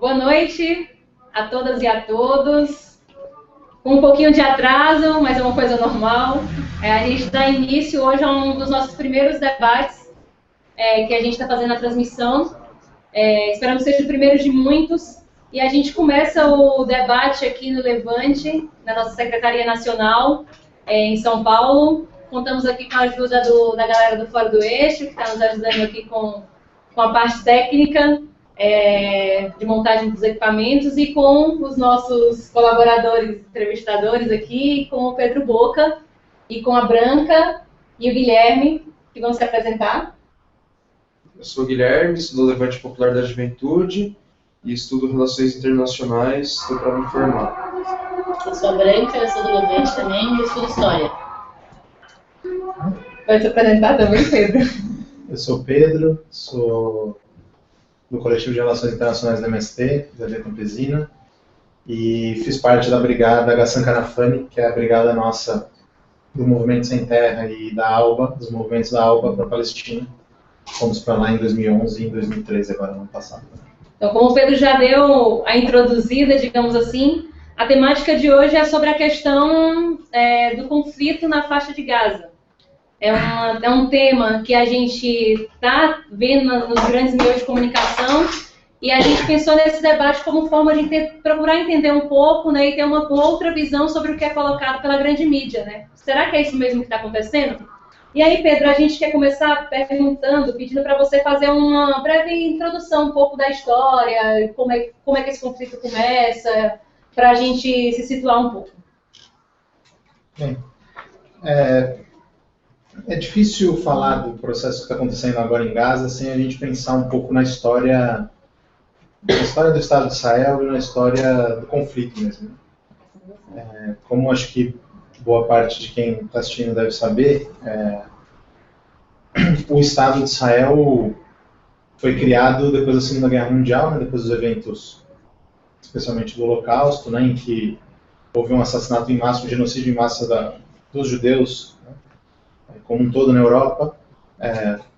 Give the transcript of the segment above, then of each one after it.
Boa noite a todas e a todos. Com um pouquinho de atraso, mas é uma coisa normal. A gente dá início hoje a um dos nossos primeiros debates que a gente está fazendo na transmissão. Esperamos que seja o primeiro de muitos. E a gente começa o debate aqui no Levante, na nossa Secretaria Nacional, em São Paulo. Contamos aqui com a ajuda da galera do Fora do Eixo, que está nos ajudando aqui com a parte técnica de montagem dos equipamentos e com os nossos colaboradores, entrevistadores aqui, com o Pedro Boca e com a Branca e o Guilherme, que vão se apresentar. Eu sou o Guilherme, sou do Levante Popular da Juventude e estudo Relações Internacionais, estou para me formar. Eu sou a Branca, eu sou do Levante também e estudo História. Pode se apresentar também, Pedro. Eu sou o Pedro, sou do Coletivo de Relações Internacionais da MST, da Via Campesina, e fiz parte da brigada Gassan Canafani, que é a brigada nossa do Movimento Sem Terra e da ALBA, dos movimentos da ALBA para a Palestina. Fomos para lá em 2011 e em 2013, agora, no ano passado. Então, como o Pedro já deu a introduzida, digamos assim, a temática de hoje é sobre a questão do conflito na faixa de Gaza. É um tema que a gente está vendo nos grandes meios de comunicação e a gente pensou nesse debate como forma de procurar entender um pouco, né, e ter uma outra visão sobre o que é colocado pela grande mídia, né? Será que é isso mesmo que está acontecendo? E aí, Pedro, a gente quer começar pedindo para você fazer uma breve introdução um pouco da história, como é que esse conflito começa, para a gente se situar um pouco. Bem, é difícil falar do processo que está acontecendo agora em Gaza sem a gente pensar um pouco na história do Estado de Israel e na história do conflito mesmo. Como acho que boa parte de quem está assistindo deve saber, o Estado de Israel foi criado depois da Segunda Guerra Mundial, né, depois dos eventos, especialmente do Holocausto, né, em que houve um assassinato em massa, um genocídio em massa dos judeus, né, como um todo na Europa,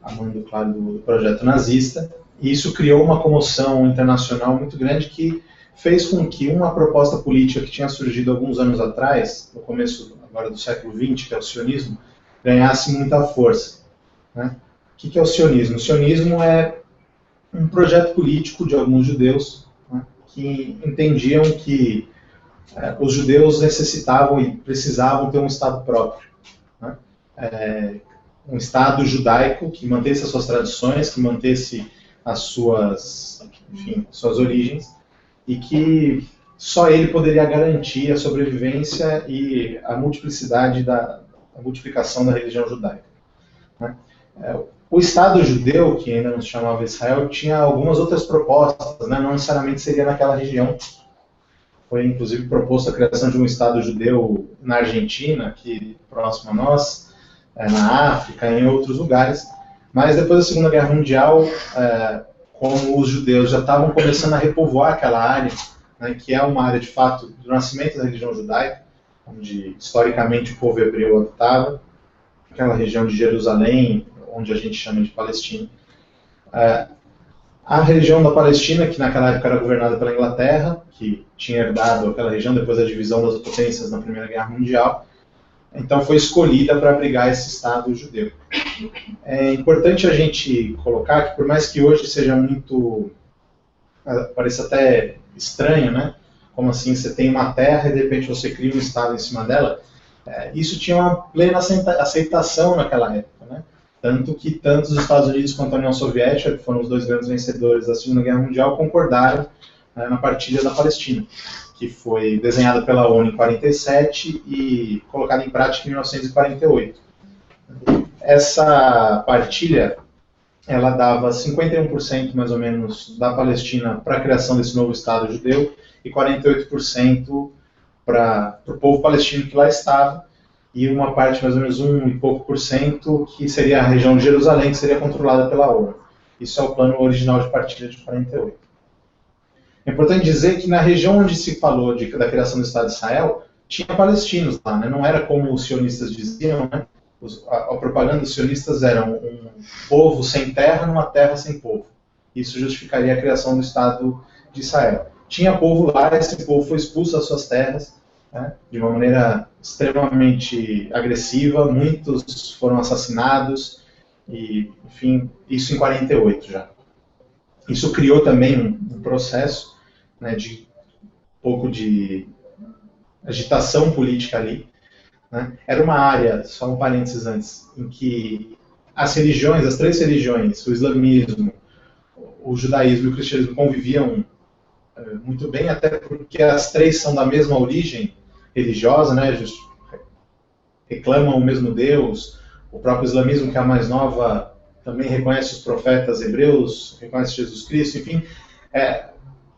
a mando, claro, do projeto nazista, e isso criou uma comoção internacional muito grande que fez com que uma proposta política que tinha surgido alguns anos atrás, no começo agora do século XX, que é o sionismo, ganhasse muita força. Né? O que é o sionismo? O sionismo é um projeto político de alguns judeus, né, que entendiam que os judeus necessitavam e precisavam ter um Estado próprio. Né? Um Estado judaico que mantesse as suas tradições, que mantesse as suas origens, e que só ele poderia garantir a sobrevivência e a multiplicação da religião judaica. Né? O Estado judeu, que ainda não se chamava Israel, tinha algumas outras propostas, né? Não necessariamente seria naquela região. Foi inclusive proposta a criação de um Estado judeu na Argentina, aqui próximo a nós, na África, em outros lugares. Mas depois da Segunda Guerra Mundial, como os judeus já estavam começando a repovoar aquela área, né, que é uma área de fato do nascimento da religião judaica, onde historicamente o povo hebreu habitava, aquela região de Jerusalém, onde a gente chama de Palestina. A região da Palestina, que naquela época era governada pela Inglaterra, que tinha herdado aquela região depois da divisão das potências na Primeira Guerra Mundial, então foi escolhida para abrigar esse Estado judeu. É importante a gente colocar que, por mais que hoje seja pareça até estranho, né? Como assim, você tem uma terra e de repente você cria um Estado em cima dela, isso tinha uma plena aceitação naquela época, né? Tanto que tanto os Estados Unidos quanto a União Soviética, que foram os dois grandes vencedores da Segunda Guerra Mundial, concordaram na partilha da Palestina, que foi desenhada pela ONU em 1947 e colocada em prática em 1948. Essa partilha, ela dava 51% mais ou menos da Palestina para a criação desse novo Estado judeu e 48% para o povo palestino que lá estava, e uma parte, mais ou menos 1 e pouco por cento, que seria a região de Jerusalém, que seria controlada pela ONU. Isso é o plano original de partilha de 48. É importante dizer que na região onde se falou da criação do Estado de Israel, tinha palestinos lá, né? Não era como os sionistas diziam, né? A propaganda dos sionistas era um povo sem terra numa terra sem povo. Isso justificaria a criação do Estado de Israel. Tinha povo lá, esse povo foi expulso das suas terras, né, de uma maneira extremamente agressiva, muitos foram assassinados, e, enfim, isso em 48 já. Isso criou também um processo, né, de um pouco de agitação política ali, né. Era uma área, só um parênteses antes, em que as religiões, as três religiões, o islamismo, o judaísmo e o cristianismo conviviam muito bem, até porque as três são da mesma origem religiosa, né, reclamam o mesmo Deus. O próprio islamismo, que é a mais nova, também reconhece os profetas hebreus, reconhece Jesus Cristo, enfim,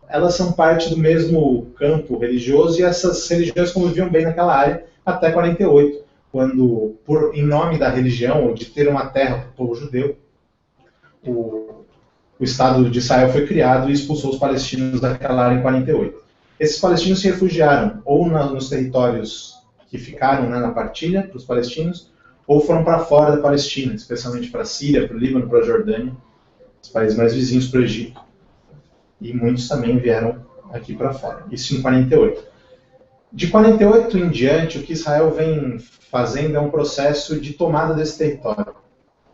elas são parte do mesmo campo religioso, e essas religiões conviviam bem naquela área até 48, quando, em nome da religião, ou de ter uma terra para o povo judeu, o Estado de Israel foi criado e expulsou os palestinos daquela área em 48. Esses palestinos se refugiaram ou nos territórios que ficaram, né, na partilha para os palestinos, ou foram para fora da Palestina, especialmente para a Síria, para o Líbano, para a Jordânia, os países mais vizinhos para o Egito. E muitos também vieram aqui para fora. Isso em 48. De 48 em diante, o que Israel vem fazendo é um processo de tomada desse território,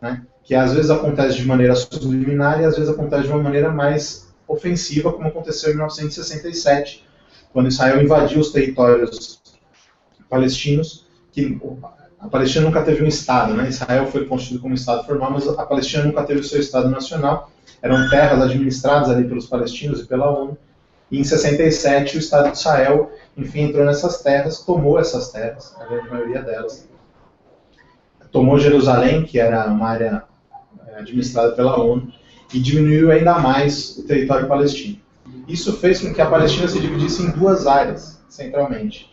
né, que às vezes acontece de maneira subliminar e às vezes acontece de uma maneira mais ofensiva, como aconteceu em 1967, quando Israel invadiu os territórios palestinos, que a Palestina nunca teve um Estado, né? Israel foi constituído como um Estado formal, mas a Palestina nunca teve o seu Estado nacional. Eram terras administradas ali pelos palestinos e pela ONU. E em 67 o Estado de Israel, enfim, entrou nessas terras, tomou essas terras, a grande maioria delas. Tomou Jerusalém, que era uma área administrada pela ONU, e diminuiu ainda mais o território palestino. Isso fez com que a Palestina se dividisse em duas áreas, centralmente.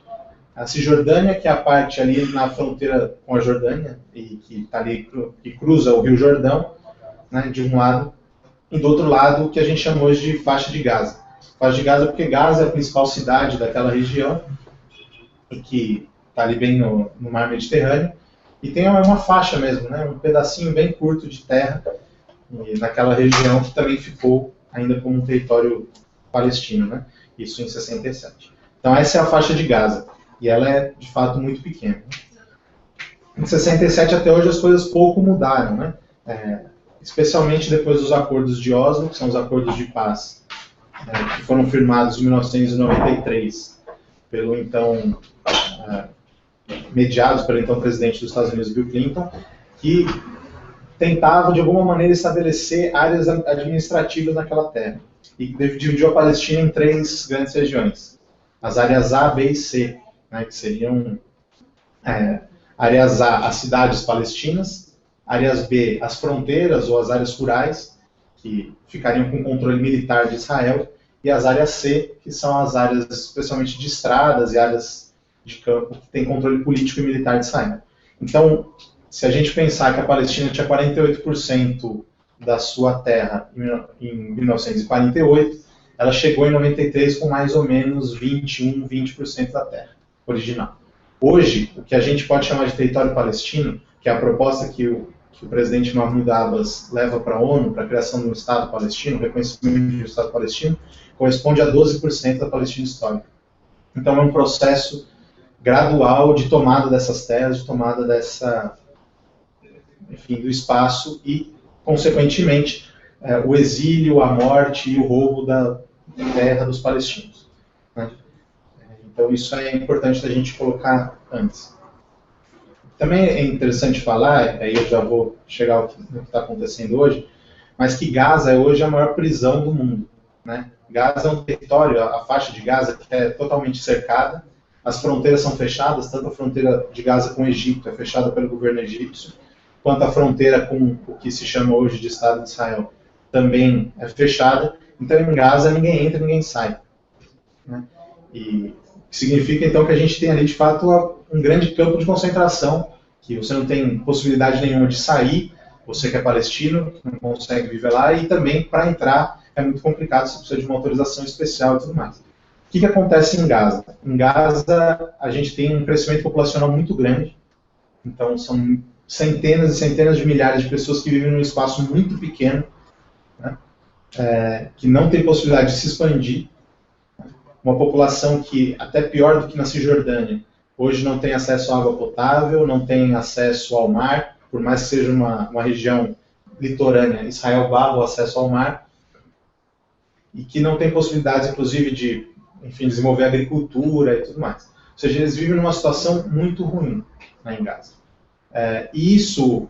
A Cisjordânia, que é a parte ali na fronteira com a Jordânia, e que está ali, que cruza o Rio Jordão, né, de um lado, e do outro lado, o que a gente chama hoje de faixa de Gaza. Faixa de Gaza porque Gaza é a principal cidade daquela região, e que está ali bem no mar Mediterrâneo, e tem uma faixa mesmo, né, um pedacinho bem curto de terra, naquela região que também ficou ainda como um território palestino, né, isso em 67. Então essa é a faixa de Gaza. E ela é, de fato, muito pequena. Em 67 até hoje as coisas pouco mudaram, né? Especialmente depois dos acordos de Oslo, que são os acordos de paz, que foram firmados em 1993, mediados pelo então presidente dos Estados Unidos, Bill Clinton, que tentavam, de alguma maneira, estabelecer áreas administrativas naquela terra. E dividiu a Palestina em três grandes regiões. As áreas A, B e C, né, que seriam áreas A, as cidades palestinas, áreas B, as fronteiras ou as áreas rurais, que ficariam com controle militar de Israel, e as áreas C, que são as áreas especialmente de estradas e áreas de campo, que têm controle político e militar de Israel. Então, se a gente pensar que a Palestina tinha 48% da sua terra em 1948, ela chegou em 93 com mais ou menos 20% da terra original. Hoje, o que a gente pode chamar de território palestino, que é a proposta que o presidente Mahmoud Abbas leva para a ONU, para a criação de um Estado palestino, o reconhecimento de um Estado palestino, corresponde a 12% da Palestina histórica. Então é um processo gradual de tomada dessas terras, de tomada do espaço e, consequentemente, o exílio, a morte e o roubo da terra dos palestinos, né? Então isso é importante da gente colocar antes. Também é interessante falar, aí eu já vou chegar no que está acontecendo hoje, mas que Gaza é hoje a maior prisão do mundo, né? Gaza é um território, a faixa de Gaza, que é totalmente cercada, as fronteiras são fechadas, tanto a fronteira de Gaza com o Egito é fechada pelo governo egípcio, quanto a fronteira com o que se chama hoje de Estado de Israel também é fechada. Então em Gaza ninguém entra, ninguém sai, né? E significa então que a gente tem ali de fato um grande campo de concentração, que você não tem possibilidade nenhuma de sair, você que é palestino, não consegue viver lá, e também para entrar é muito complicado, você precisa de uma autorização especial e tudo mais. O que acontece em Gaza? Em Gaza a gente tem um crescimento populacional muito grande, então são centenas e centenas de milhares de pessoas que vivem num espaço muito pequeno, né? que não tem possibilidade de se expandir, uma população que, até pior do que na Cisjordânia, hoje não tem acesso à água potável, não tem acesso ao mar, por mais que seja uma região litorânea, Israel barra o acesso ao mar, e que não tem possibilidades, inclusive, de, enfim, desenvolver agricultura e tudo mais. Ou seja, eles vivem numa situação muito ruim, né, em Gaza. E isso,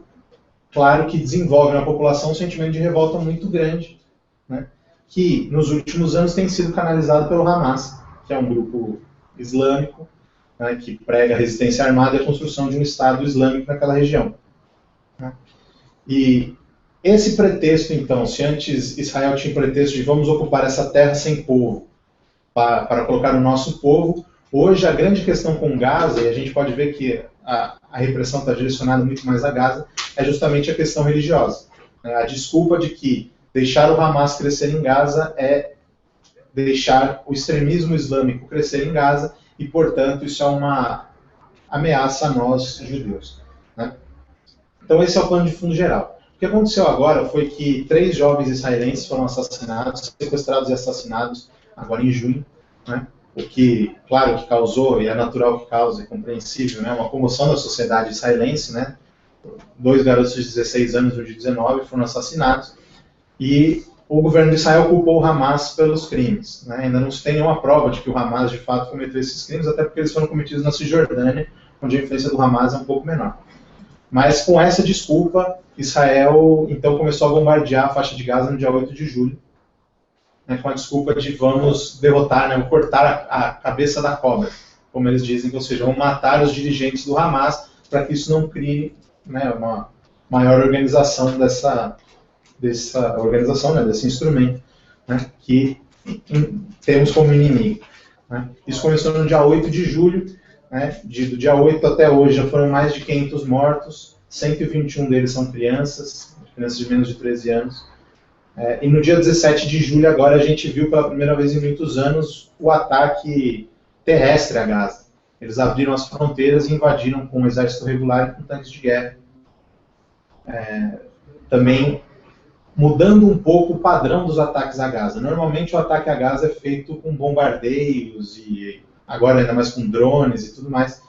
claro, que desenvolve na população um sentimento de revolta muito grande, né, que nos últimos anos tem sido canalizado pelo Hamas, que é um grupo islâmico, né, que prega a resistência armada e a construção de um Estado islâmico naquela região. Né. E esse pretexto, então, se antes Israel tinha o pretexto de vamos ocupar essa terra sem povo, para colocar o nosso povo, hoje a grande questão com Gaza, e a gente pode ver que a repressão está direcionada muito mais a Gaza, é justamente a questão religiosa. A desculpa de que deixar o Hamas crescer em Gaza é deixar o extremismo islâmico crescer em Gaza e, portanto, isso é uma ameaça a nós, judeus. Né? Então, esse é o plano de fundo geral. O que aconteceu agora foi que 3 jovens israelenses foram assassinados, sequestrados e assassinados agora em junho, né? O que, claro, que causou, e é natural que cause, é compreensível, né? Uma comoção da sociedade israelense, né? 2 garotos de 16 anos e um de 19 foram assassinados, e o governo de Israel culpou o Hamas pelos crimes. Né? Ainda não se tem nenhuma prova de que o Hamas de fato cometeu esses crimes, até porque eles foram cometidos na Cisjordânia, onde a influência do Hamas é um pouco menor. Mas com essa desculpa, Israel então começou a bombardear a faixa de Gaza no dia 8 de julho, né, com a desculpa de vamos derrotar, né, cortar a cabeça da cobra, como eles dizem, ou seja, vamos matar os dirigentes do Hamas para que isso não crie, né, uma maior organização dessa organização, né, desse instrumento, né, que temos como inimigo. Né. Isso começou no dia 8 de julho, né, do dia 8 até hoje já foram mais de 500 mortos, 121 deles são crianças de menos de 13 anos. E no dia 17 de julho agora a gente viu pela primeira vez em muitos anos o ataque terrestre a Gaza. Eles abriram as fronteiras e invadiram com um exército regular e com tanques de guerra. Também mudando um pouco o padrão dos ataques a Gaza. Normalmente o ataque a Gaza é feito com bombardeios e agora ainda mais com drones e tudo mais.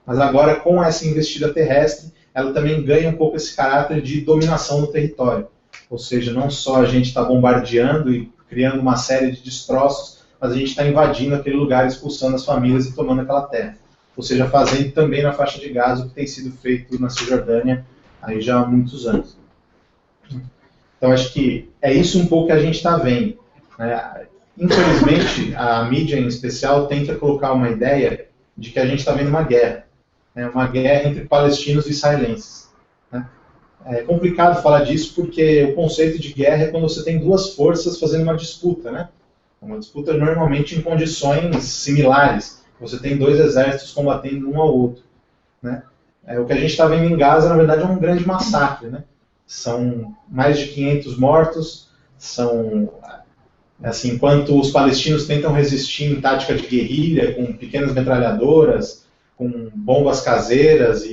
Mas agora com essa investida terrestre, ela também ganha um pouco esse caráter de dominação no território. Ou seja, não só a gente está bombardeando e criando uma série de destroços, mas a gente está invadindo aquele lugar, expulsando as famílias e tomando aquela terra. Ou seja, fazendo também na faixa de Gaza o que tem sido feito na Cisjordânia aí já há muitos anos. Então acho que é isso um pouco que a gente está vendo. Né? Infelizmente, a mídia em especial tenta colocar uma ideia de que a gente está vendo uma guerra. Né? Uma guerra entre palestinos e israelenses. Né? É complicado falar disso porque o conceito de guerra é quando você tem 2 forças fazendo uma disputa. Né? Uma disputa normalmente em condições similares. Você tem 2 exércitos combatendo um ao outro. Né? O que a gente está vendo em Gaza, na verdade, é um grande massacre. Né? São mais de 500 mortos, assim, enquanto os palestinos tentam resistir em tática de guerrilha, com pequenas metralhadoras, com bombas caseiras,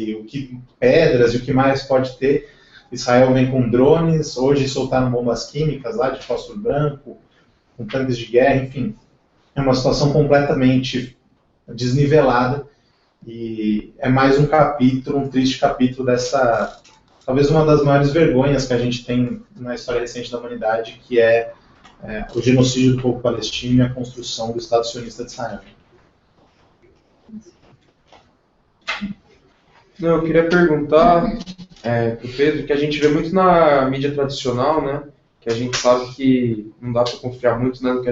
pedras e o que mais pode ter, Israel vem com drones, hoje soltaram bombas químicas lá de fósforo branco, com tanques de guerra, enfim. É uma situação completamente desnivelada e é mais um capítulo, um triste capítulo dessa, talvez uma das maiores vergonhas que a gente tem na história recente da humanidade, que é o genocídio do povo palestino e a construção do Estado sionista de Israel. Não, eu queria perguntar para o Pedro, que a gente vê muito na mídia tradicional, né, que a gente sabe que não dá para confiar muito, né, no que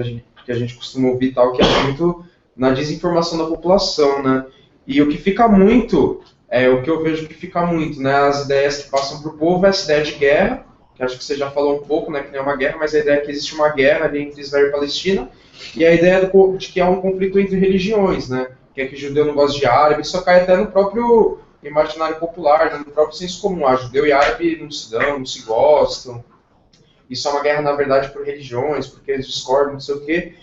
a gente costuma ouvir e tal, que é muito na desinformação da população, né, e o que fica muito, o que eu vejo que fica muito, né, as ideias que passam para o povo é essa ideia de guerra, que acho que você já falou um pouco, né, que não é uma guerra, mas a ideia é que existe uma guerra ali entre Israel e Palestina, e a ideia de que é um conflito entre religiões, né, que é que judeu não gosta de árabe, isso cai até no próprio imaginário popular, né, no próprio senso comum, judeu e árabe não se dão, não se gostam, isso é uma guerra, na verdade, por religiões, porque eles discordam, não sei o quê.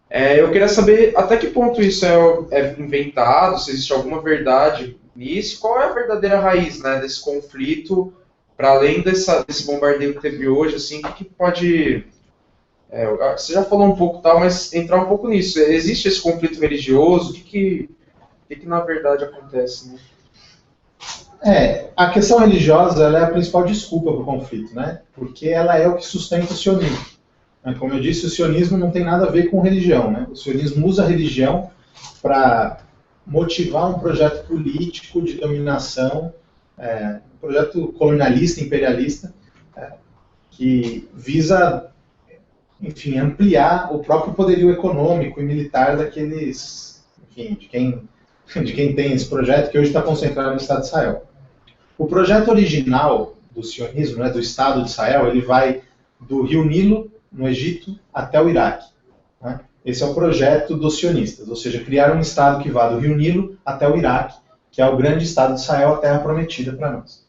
Eu queria saber até que ponto isso é inventado, se existe alguma verdade nisso, qual é a verdadeira raiz, né, desse conflito, para além desse bombardeio que teve hoje, assim, o que pode Você já falou um pouco, tal, mas entrar um pouco nisso. Existe esse conflito religioso? O que na verdade acontece, né? A questão religiosa ela é a principal desculpa para o conflito, né? Porque ela é o que sustenta o sionismo. Como eu disse, o sionismo não tem nada a ver com religião, né? O sionismo usa a religião para motivar um projeto político de dominação, um projeto colonialista, imperialista, que visa, enfim, ampliar o próprio poderio econômico e militar daqueles, enfim, de quem tem esse projeto, que hoje está concentrado no Estado de Israel. O projeto original do sionismo, né, do Estado de Israel, ele vai do Rio Nilo, no Egito, até o Iraque. Né? Esse é o projeto dos sionistas, ou seja, criar um Estado que vá do Rio Nilo até o Iraque, que é o grande Estado de Israel, a terra prometida para nós.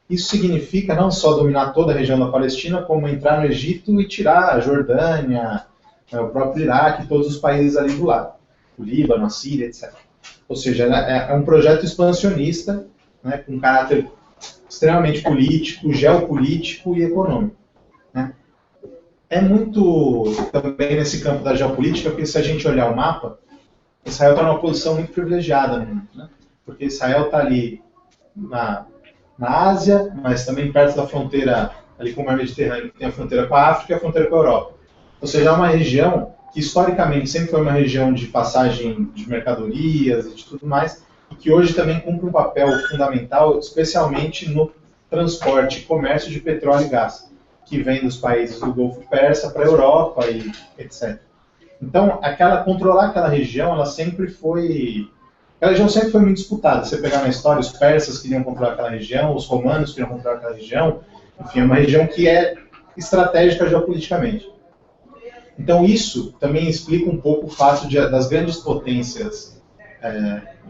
Isso significa não só dominar toda a região da Palestina, como entrar no Egito e tirar a Jordânia, o próprio Iraque, todos os países ali do lado, o Líbano, a Síria, etc. Ou seja, é um projeto expansionista, né, com caráter extremamente político, geopolítico e econômico. Né? É muito também nesse campo da geopolítica, porque se a gente olhar o mapa, Israel está numa posição muito privilegiada no mundo, né? Porque Israel está ali na Ásia, mas também perto da fronteira ali com o Mar Mediterrâneo, que tem a fronteira com a África e a fronteira com a Europa. Ou seja, é uma região que historicamente sempre foi uma região de passagem de mercadorias e de tudo mais, e que hoje também cumpre um papel fundamental, especialmente no transporte e comércio de petróleo e gás, que vem dos países do Golfo Persa para a Europa e etc. Então, controlar aquela região, aquela região sempre foi muito disputada. Você pegar na história, os persas queriam controlar aquela região, os romanos queriam controlar aquela região, enfim, é uma região que é estratégica geopoliticamente. Então, isso também explica um pouco o fato das grandes potências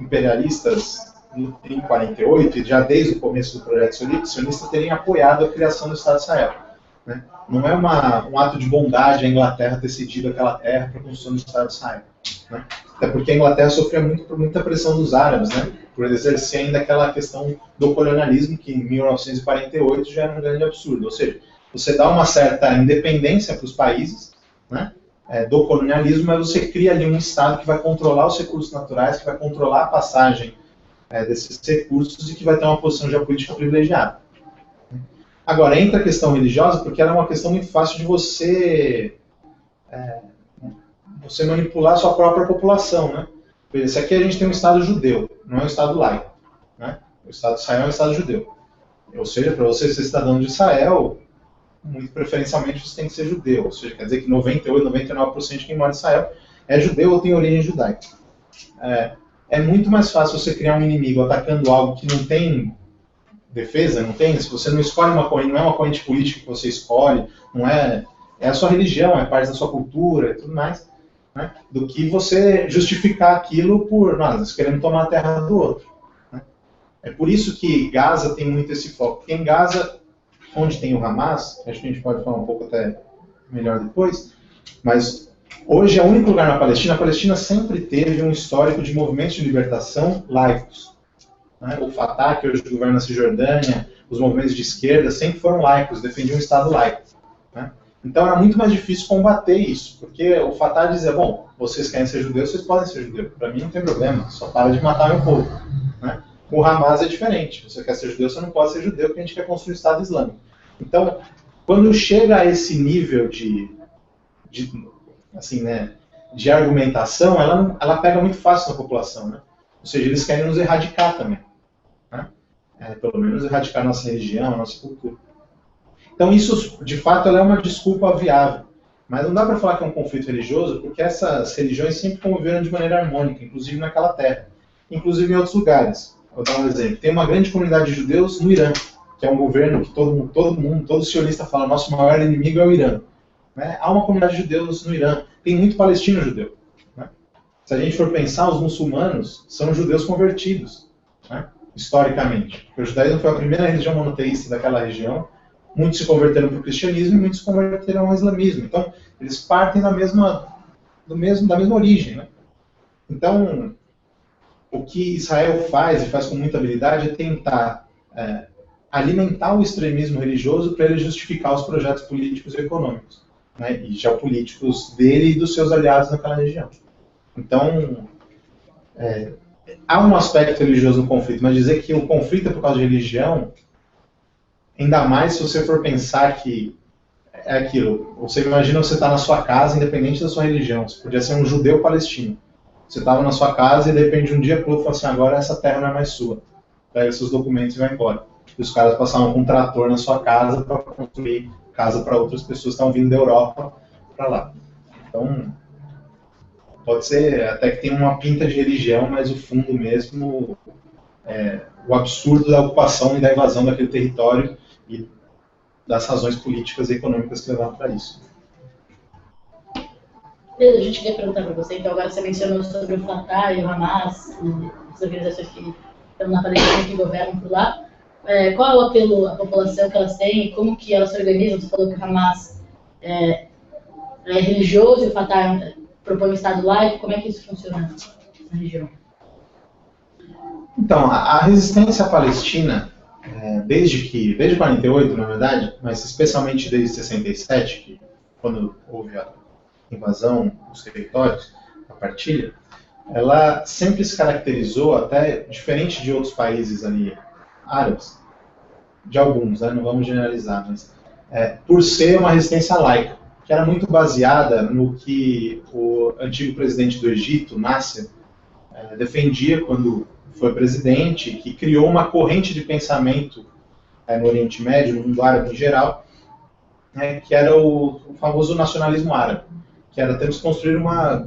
imperialistas em 1948, e já desde o começo do projeto sionista, terem apoiado a criação do Estado de Israel. Né? Não é um ato de bondade a Inglaterra ter cedido aquela terra para a construção do Estado de Israel. Né? Até porque a Inglaterra sofria muita pressão dos árabes, né? Por exercer ainda aquela questão do colonialismo, que em 1948 já era um grande absurdo. Ou seja, você dá uma certa independência para os países, né, do colonialismo, mas você cria ali um Estado que vai controlar os recursos naturais, que vai controlar a passagem desses recursos e que vai ter uma posição geopolítica privilegiada. Agora, entra a questão religiosa, porque ela é uma questão muito fácil de você manipular a sua própria população. Né? Esse aqui a gente tem um Estado judeu, não é um Estado laico. Né? O Estado de Israel é um Estado judeu. Ou seja, para você ser cidadão de Israel, muito preferencialmente você tem que ser judeu. Ou seja, quer dizer que 98, 99% de quem mora em Israel é judeu ou tem origem judaica. É muito mais fácil você criar um inimigo atacando algo que não tem defesa, não tem, se você não escolhe uma corrente, não é uma corrente política que você escolhe, não é a sua religião, é parte da sua cultura e tudo mais, né, do que você justificar aquilo por, nós queremos tomar a terra do outro. Né. É por isso que Gaza tem muito esse foco, porque em Gaza, onde tem o Hamas, acho que a gente pode falar um pouco até melhor depois, mas hoje é o único lugar na Palestina. A Palestina sempre teve um histórico de movimentos de libertação laicos. Né? O Fatah, que hoje governa a Cisjordânia, os movimentos de esquerda sempre foram laicos, defendiam um Estado laico. Né? Então era muito mais difícil combater isso, porque o Fatah dizia, bom, vocês querem ser judeus, vocês podem ser judeus, para mim não tem problema, só para de matar meu povo. Né? O Hamas é diferente, você quer ser judeu, você não pode ser judeu, porque a gente quer construir um Estado Islâmico. Então, quando chega a esse nível de argumentação, ela pega muito fácil na população. Né? Ou seja, eles querem nos erradicar também. Né? Pelo menos erradicar a nossa religião, a nossa cultura. Então isso, de fato, ela é uma desculpa viável. Mas não dá para falar que é um conflito religioso, porque essas religiões sempre conviveram de maneira harmônica, inclusive naquela terra. Inclusive em outros lugares. Vou dar um exemplo. Tem uma grande comunidade de judeus no Irã, que é um governo que todo sionista fala, nosso maior inimigo é o Irã. Né? Há uma comunidade de judeus no Irã. Tem muito palestino judeu. Né? Se a gente for pensar, os muçulmanos são judeus convertidos, né? Historicamente. Porque o judaísmo foi a primeira religião monoteísta daquela região. Muitos se converteram para o cristianismo e muitos se converteram ao islamismo. Então, eles partem da mesma origem. Né? Então, o que Israel faz, e faz com muita habilidade, é tentar alimentar o extremismo religioso para ele justificar os projetos políticos e econômicos. né, e geopolíticos dele e dos seus aliados naquela região. Então, há um aspecto religioso no conflito, mas dizer que o conflito é por causa de religião, ainda mais se você for pensar que é aquilo. Você imagina você estar na sua casa, independente da sua religião. Você podia ser um judeu palestino. Você estava na sua casa e de repente um dia para o outro falou assim, agora essa terra não é mais sua. Pega seus documentos e vai embora. E os caras passavam com um trator na sua casa para construir casa para outras pessoas que estão vindo da Europa para lá. Então, pode ser até que tenha uma pinta de religião, mas o fundo mesmo é o absurdo da ocupação e da invasão daquele território e das razões políticas e econômicas que levaram para isso. Pedro, a gente queria perguntar para você, então agora você mencionou sobre o Fatah e o Hamas, e as organizações que estão na Palestina que governam por lá. Qual é o apelo à população que elas têm e como que elas se organizam? Você falou que o Hamas é religioso e o Fatah propõe um Estado laico. Como é que isso funciona na região? Então, a resistência palestina, desde 48, na verdade, mas especialmente desde 67, que, quando houve a invasão dos territórios, a partilha, ela sempre se caracterizou, até diferente de outros países ali árabes, de alguns, né, não vamos generalizar, mas por ser uma resistência laica, que era muito baseada no que o antigo presidente do Egito, Nasser, defendia quando foi presidente, que criou uma corrente de pensamento no Oriente Médio, no mundo árabe em geral, que era o famoso nacionalismo árabe, que era temos que construir uma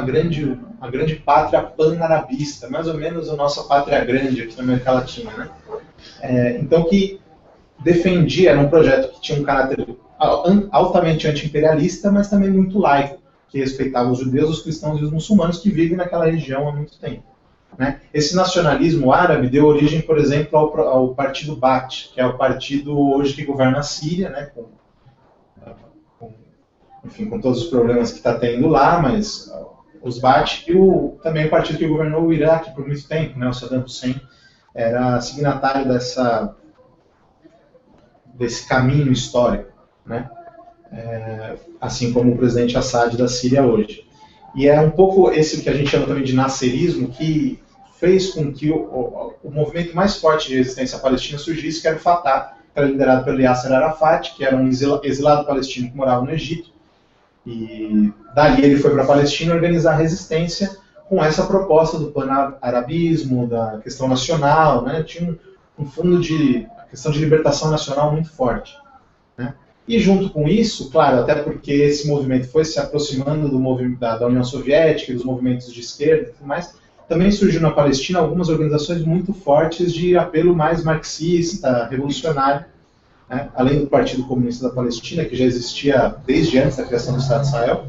grande pátria pan-arabista, mais ou menos a nossa pátria grande aqui na América Latina, né? Então que defendia, era um projeto que tinha um caráter altamente anti-imperialista, mas também muito laico, que respeitava os judeus, os cristãos e os muçulmanos que vivem naquela região há muito tempo. Né? Esse nacionalismo árabe deu origem, por exemplo, ao partido Baath, que é o partido hoje que governa a Síria, né, com todos os problemas que está tendo lá, mas os Baath e também o partido que governou o Iraque por muito tempo, né, o Saddam Hussein, era signatário desse caminho histórico, né? Assim como o presidente Assad da Síria hoje. E é um pouco esse que a gente chama também de nasserismo, que fez com que o movimento mais forte de resistência palestina surgisse, que era o Fatah, que era liderado pelo Yasser Arafat, que era um exilado palestino que morava no Egito. E dali ele foi para a Palestina organizar a resistência com essa proposta do pan-arabismo, da questão nacional, né? Tinha um fundo de questão de libertação nacional muito forte, né? E junto com isso, claro, até porque esse movimento foi se aproximando do movimento da União Soviética e dos movimentos de esquerda e tudo mais, também surgiu na Palestina algumas organizações muito fortes de apelo mais marxista, revolucionário, né? Além do Partido Comunista da Palestina, que já existia desde antes da criação do Estado de Israel,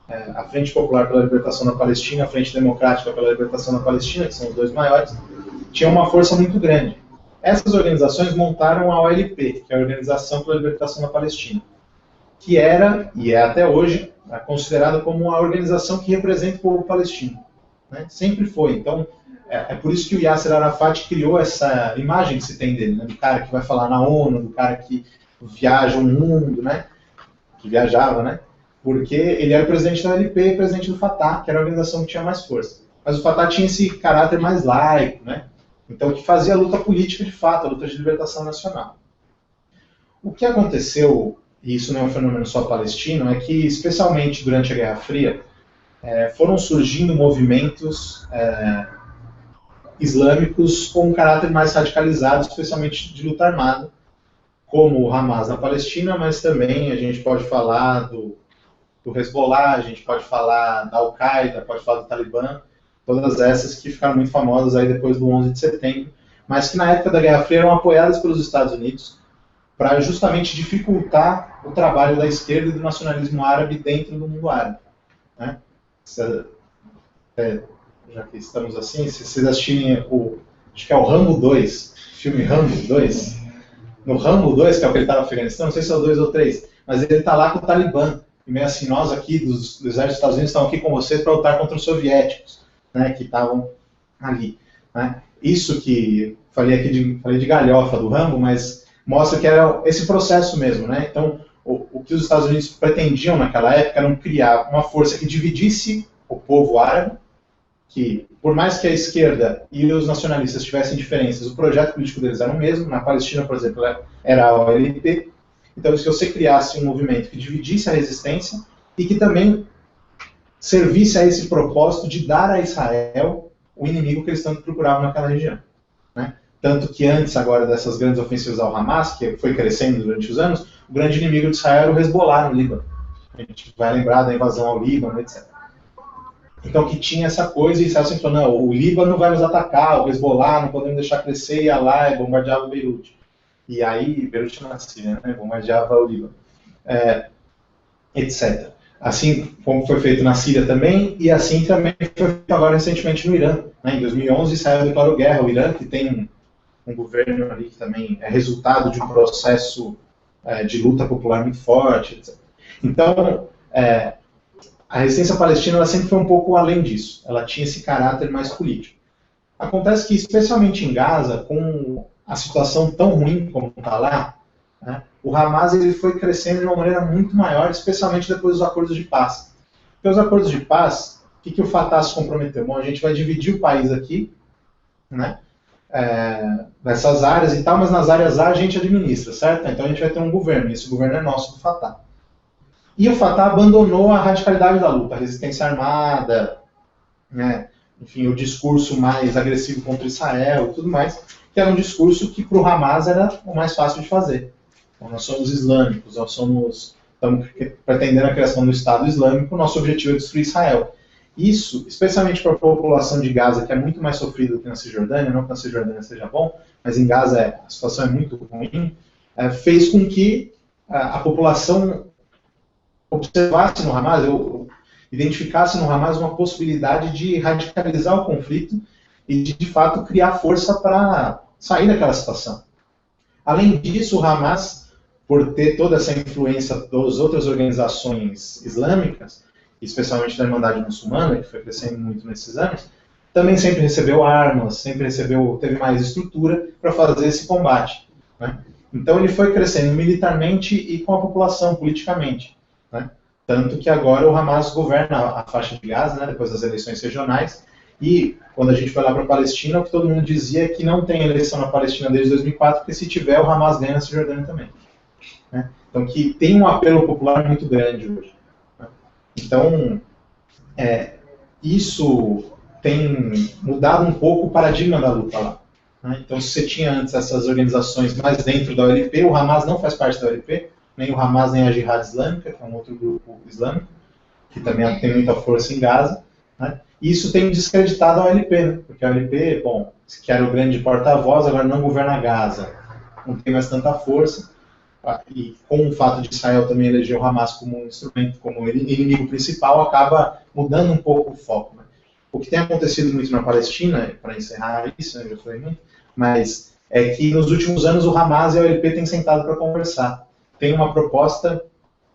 a Frente Popular pela Libertação da Palestina, a Frente Democrática pela Libertação da Palestina, que são os dois maiores, tinham uma força muito grande. Essas organizações montaram a OLP, que é a Organização pela Libertação da Palestina, que era, e é até hoje, considerada como a organização que representa o povo palestino, né? Sempre foi. Então, é por isso que o Yasser Arafat criou essa imagem que se tem dele, né? Do cara que vai falar na ONU, do cara que viaja o mundo, né? Que viajava, né? Porque ele era o presidente da OLP e presidente do Fatah, que era a organização que tinha mais força. Mas o Fatah tinha esse caráter mais laico, né? Então, que fazia a luta política de fato, a luta de libertação nacional. O que aconteceu, e isso não é um fenômeno só palestino, é que, especialmente durante a Guerra Fria, foram surgindo movimentos islâmicos com um caráter mais radicalizado, especialmente de luta armada, como o Hamas na Palestina, mas também a gente pode falar do Hezbollah, a gente pode falar da Al-Qaeda, pode falar do Talibã, todas essas que ficaram muito famosas aí depois do 11 de setembro, mas que na época da Guerra Fria eram apoiadas pelos Estados Unidos para justamente dificultar o trabalho da esquerda e do nacionalismo árabe dentro do mundo árabe, né? Já que estamos assim, se vocês assistirem acho que é o Rambo 2, filme Rambo 2, no Rambo 2, que é o que ele está no Afeganistão, não sei se é o 2 ou 3, mas ele está lá com o Talibã, e meio assim, nós aqui do exército dos Estados Unidos estamos aqui com vocês para lutar contra os soviéticos, né, que estavam ali, né? Isso que falei de galhofa do Rambo, mas mostra que era esse processo mesmo, né? Então, o que os Estados Unidos pretendiam naquela época era criar uma força que dividisse o povo árabe, que, por mais que a esquerda e os nacionalistas tivessem diferenças, o projeto político deles era o mesmo. Na Palestina, por exemplo, era a OLP. Então, se você criasse um movimento que dividisse a resistência e que também servisse a esse propósito de dar a Israel o inimigo que eles tanto procuravam naquela região, né? Tanto que antes agora dessas grandes ofensivas ao Hamas, que foi crescendo durante os anos, o grande inimigo de Israel era o Hezbollah no Líbano. A gente vai lembrar da invasão ao Líbano, etc. Então, que tinha essa coisa, e Israel sempre falou, não, o Líbano vai nos atacar, o Hezbollah, não podemos deixar crescer, ia lá e bombardeava Beirute. E aí, Beirute na Síria, né, bombardeava o Líbano, etc. Assim como foi feito na Síria também, e assim também foi feito agora recentemente no Irã. Né? Em 2011, Israel declarou guerra ao Irã, que tem um governo ali que também é resultado de um processo de luta popular muito forte, etc. Então, a resistência palestina ela sempre foi um pouco além disso. Ela tinha esse caráter mais político. Acontece que, especialmente em Gaza, com a situação tão ruim como está lá, né, o Hamas ele foi crescendo de uma maneira muito maior, especialmente depois dos acordos de paz. Porque os acordos de paz, o que o Fatah se comprometeu? Bom, a gente vai dividir o país aqui, né, nessas áreas e tal, mas nas áreas A a gente administra, certo? Então a gente vai ter um governo, e esse governo é nosso, do Fatah. E o Fatah abandonou a radicalidade da luta, a resistência armada, né, enfim, o discurso mais agressivo contra Israel e tudo mais, que era um discurso que para o Hamas era o mais fácil de fazer. Então, nós somos islâmicos, estamos pretendendo a criação do Estado Islâmico, nosso objetivo é destruir Israel. Isso, especialmente para a população de Gaza, que é muito mais sofrida do que na Cisjordânia, não que na Cisjordânia seja bom, mas em Gaza a situação é muito ruim, fez com que a população observasse no Hamas, identificasse no Hamas uma possibilidade de radicalizar o conflito e de fato criar força para sair daquela situação. Além disso, o Hamas, por ter toda essa influência das outras organizações islâmicas, especialmente da Irmandade Muçulmana, que foi crescendo muito nesses anos, também sempre recebeu armas, teve mais estrutura para fazer esse combate, né? Então ele foi crescendo militarmente e com a população, politicamente, né? Tanto que agora o Hamas governa a faixa de Gaza, né, depois das eleições regionais, e quando a gente foi lá para a Palestina, o que todo mundo dizia é que não tem eleição na Palestina desde 2004, porque se tiver, o Hamas ganha na Cisjordânia também, né? Então que tem um apelo popular muito grande hoje, né? Então, isso tem mudado um pouco o paradigma da luta lá, né? Então, se você tinha antes essas organizações mais dentro da OLP, o Hamas não faz parte da OLP, nem o Hamas nem a Jihad Islâmica, que é um outro grupo islâmico, que também tem muita força em Gaza, né? E isso tem descreditado a OLP, né? Porque a OLP, bom, que era o grande porta-voz, agora não governa Gaza, não tem mais tanta força, e com o fato de Israel também eleger o Hamas como um instrumento, como inimigo principal, acaba mudando um pouco o foco, né? O que tem acontecido muito na Palestina, para encerrar isso, né, eu já falei muito, mas é que nos últimos anos o Hamas e a OLP têm sentado para conversar. Tem uma proposta,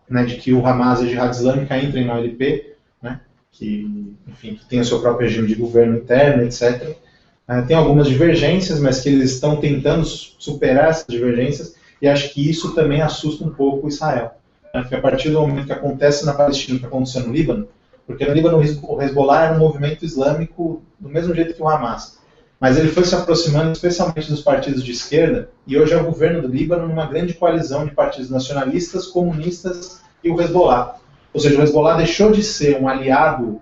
né, de que o Hamas e a Jihad Islâmica entrem na OLP, né, que, enfim, que tem o seu próprio regime de governo interno, etc. Tem algumas divergências, mas que eles estão tentando superar essas divergências, e acho que isso também assusta um pouco Israel, né, porque a partir do momento que acontece na Palestina, o que aconteceu no Líbano, porque no Líbano o Hezbollah era um movimento islâmico do mesmo jeito que o Hamas, mas ele foi se aproximando especialmente dos partidos de esquerda, e hoje é o governo do Líbano numa grande coalizão de partidos nacionalistas, comunistas e o Hezbollah. Ou seja, o Hezbollah deixou de ser um aliado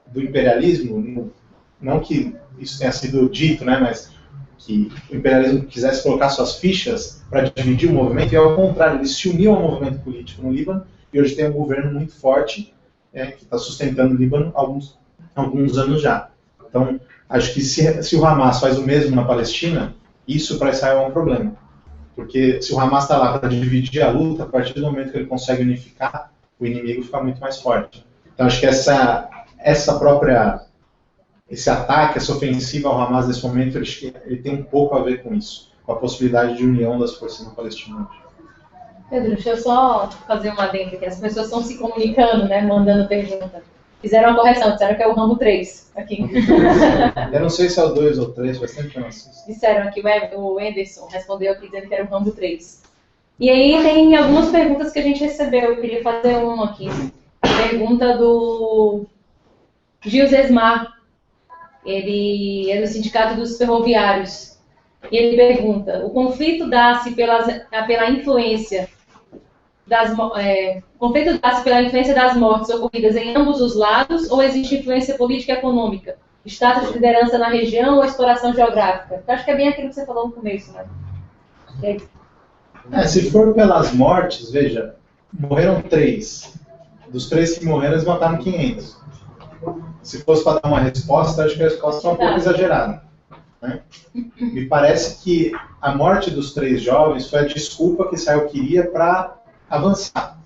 do imperialismo, não que isso tenha sido dito, né, mas que o imperialismo quisesse colocar suas fichas para dividir o movimento, e ao contrário, ele se uniu ao movimento político no Líbano, e hoje tem um governo muito forte, que está sustentando o Líbano há alguns anos já. Então, acho que se o Hamas faz o mesmo na Palestina, isso para Israel é um problema. Porque se o Hamas está lá para dividir a luta, a partir do momento que ele consegue unificar, o inimigo fica muito mais forte. Então, acho que esse ataque, essa ofensiva ao Hamas nesse momento, ele tem um pouco a ver com isso, com a possibilidade de união das forças na Palestina hoje. Pedro, deixa eu só fazer uma adendo aqui. As pessoas estão se comunicando, né, mandando pergunta. Fizeram uma correção, disseram que é o Rambo 3 aqui. Eu não sei se é o 2 ou 3, faz tempo que eu não assisto. Disseram aqui, o Anderson respondeu aqui dizendo que era o Rambo 3. E aí tem algumas perguntas que a gente recebeu, eu queria fazer uma aqui. Pergunta do Gil Zesmar, ele é do Sindicato dos Ferroviários. E ele pergunta, o conflito dá-se pela influência das mortes ocorridas em ambos os lados, ou existe influência política e econômica? Status de liderança na região ou exploração geográfica? Eu acho que é bem aquilo que você falou no começo, né? Se for pelas mortes, veja, morreram 3. Dos 3 que morreram, eles mataram 500. Se fosse para dar uma resposta, acho que a resposta é um pouco exagerada, né? Me parece que a morte dos 3 jovens foi a desculpa que Israel queria para avançar,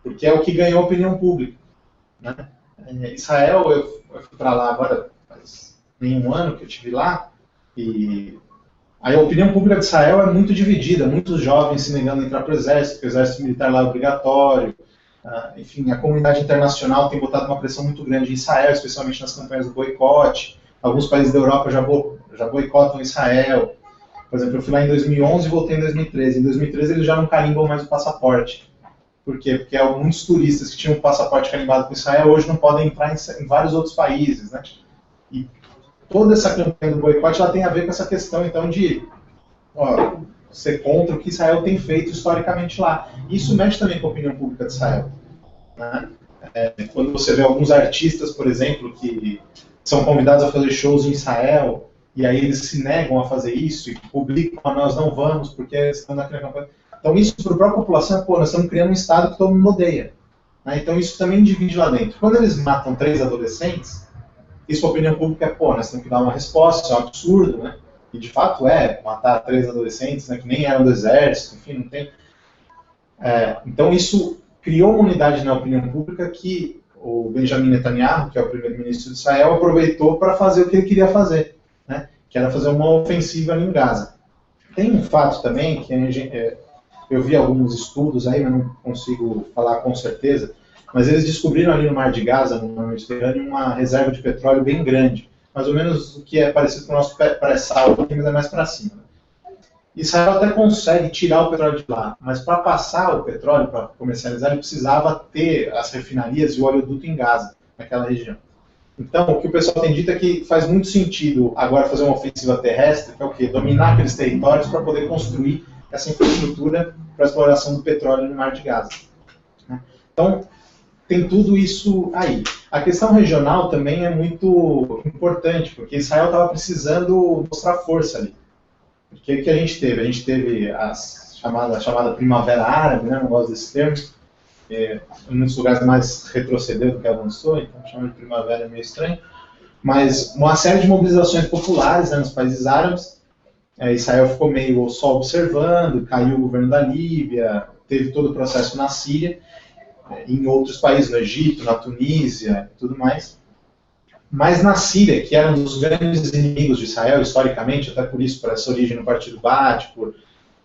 porque é o que ganhou a opinião pública, né? Israel, eu fui para lá agora faz nem um ano que eu estive lá, e a opinião pública de Israel é muito dividida, muitos jovens se negando a entrar para o exército militar lá é obrigatório, enfim, a comunidade internacional tem botado uma pressão muito grande em Israel, especialmente nas campanhas do boicote. Alguns países da Europa já boicotam Israel. Por exemplo, eu fui lá em 2011 e voltei em 2013. Em 2013 eles já não carimbam mais o passaporte. Por quê? Porque muitos turistas que tinham o passaporte carimbado com Israel hoje não podem entrar em vários outros países, né? E toda essa campanha do boicote ela tem a ver com essa questão, então, de ser contra o que Israel tem feito historicamente lá. Isso mexe também com a opinião pública de Israel, né? Quando você vê alguns artistas, por exemplo, que são convidados a fazer shows em Israel, e aí eles se negam a fazer isso, e publicam, nós não vamos, porque estão naquela campanha. Então isso para a própria população, nós estamos criando um Estado que todo mundo odeia, né? Então isso também divide lá dentro. Quando eles matam 3 adolescentes, isso a opinião pública nós temos que dar uma resposta, isso é um absurdo, né? E de fato matar 3 adolescentes, né, que nem eram do exército, enfim, não tem... então isso criou uma unidade na opinião pública que o Benjamin Netanyahu, que é o primeiro-ministro de Israel, aproveitou para fazer o que ele queria fazer, né, que era fazer uma ofensiva ali em Gaza. Tem um fato também, que eu vi alguns estudos aí, mas não consigo falar com certeza, mas eles descobriram ali no Mar de Gaza, no Mar Mediterrâneo, uma reserva de petróleo bem grande, mais ou menos o que é parecido com o nosso pré-sal, mas é mais para cima. Israel até consegue tirar o petróleo de lá, mas para passar o petróleo, para comercializar, ele precisava ter as refinarias e o oleoduto em Gaza, naquela região. Então, o que o pessoal tem dito é que faz muito sentido agora fazer uma ofensiva terrestre, que é o quê? Dominar aqueles territórios para poder construir essa infraestrutura para a exploração do petróleo no Mar de Gaza, né? Então, tem tudo isso aí. A questão regional também é muito importante, porque Israel estava precisando mostrar força ali. Porque o que a gente teve? A gente teve a chamada Primavera Árabe, né? Não gosto desse termo. Em muitos lugares mais retrocedeu do que avançou, então chamar de Primavera é meio estranho. Mas uma série de mobilizações populares, né, nos países árabes. Israel ficou meio só observando, caiu o governo da Líbia, teve todo o processo na Síria, em outros países, no Egito, na Tunísia e tudo mais. Mas na Síria, que era um dos grandes inimigos de Israel, historicamente, até por isso, por essa origem no Partido Baath, por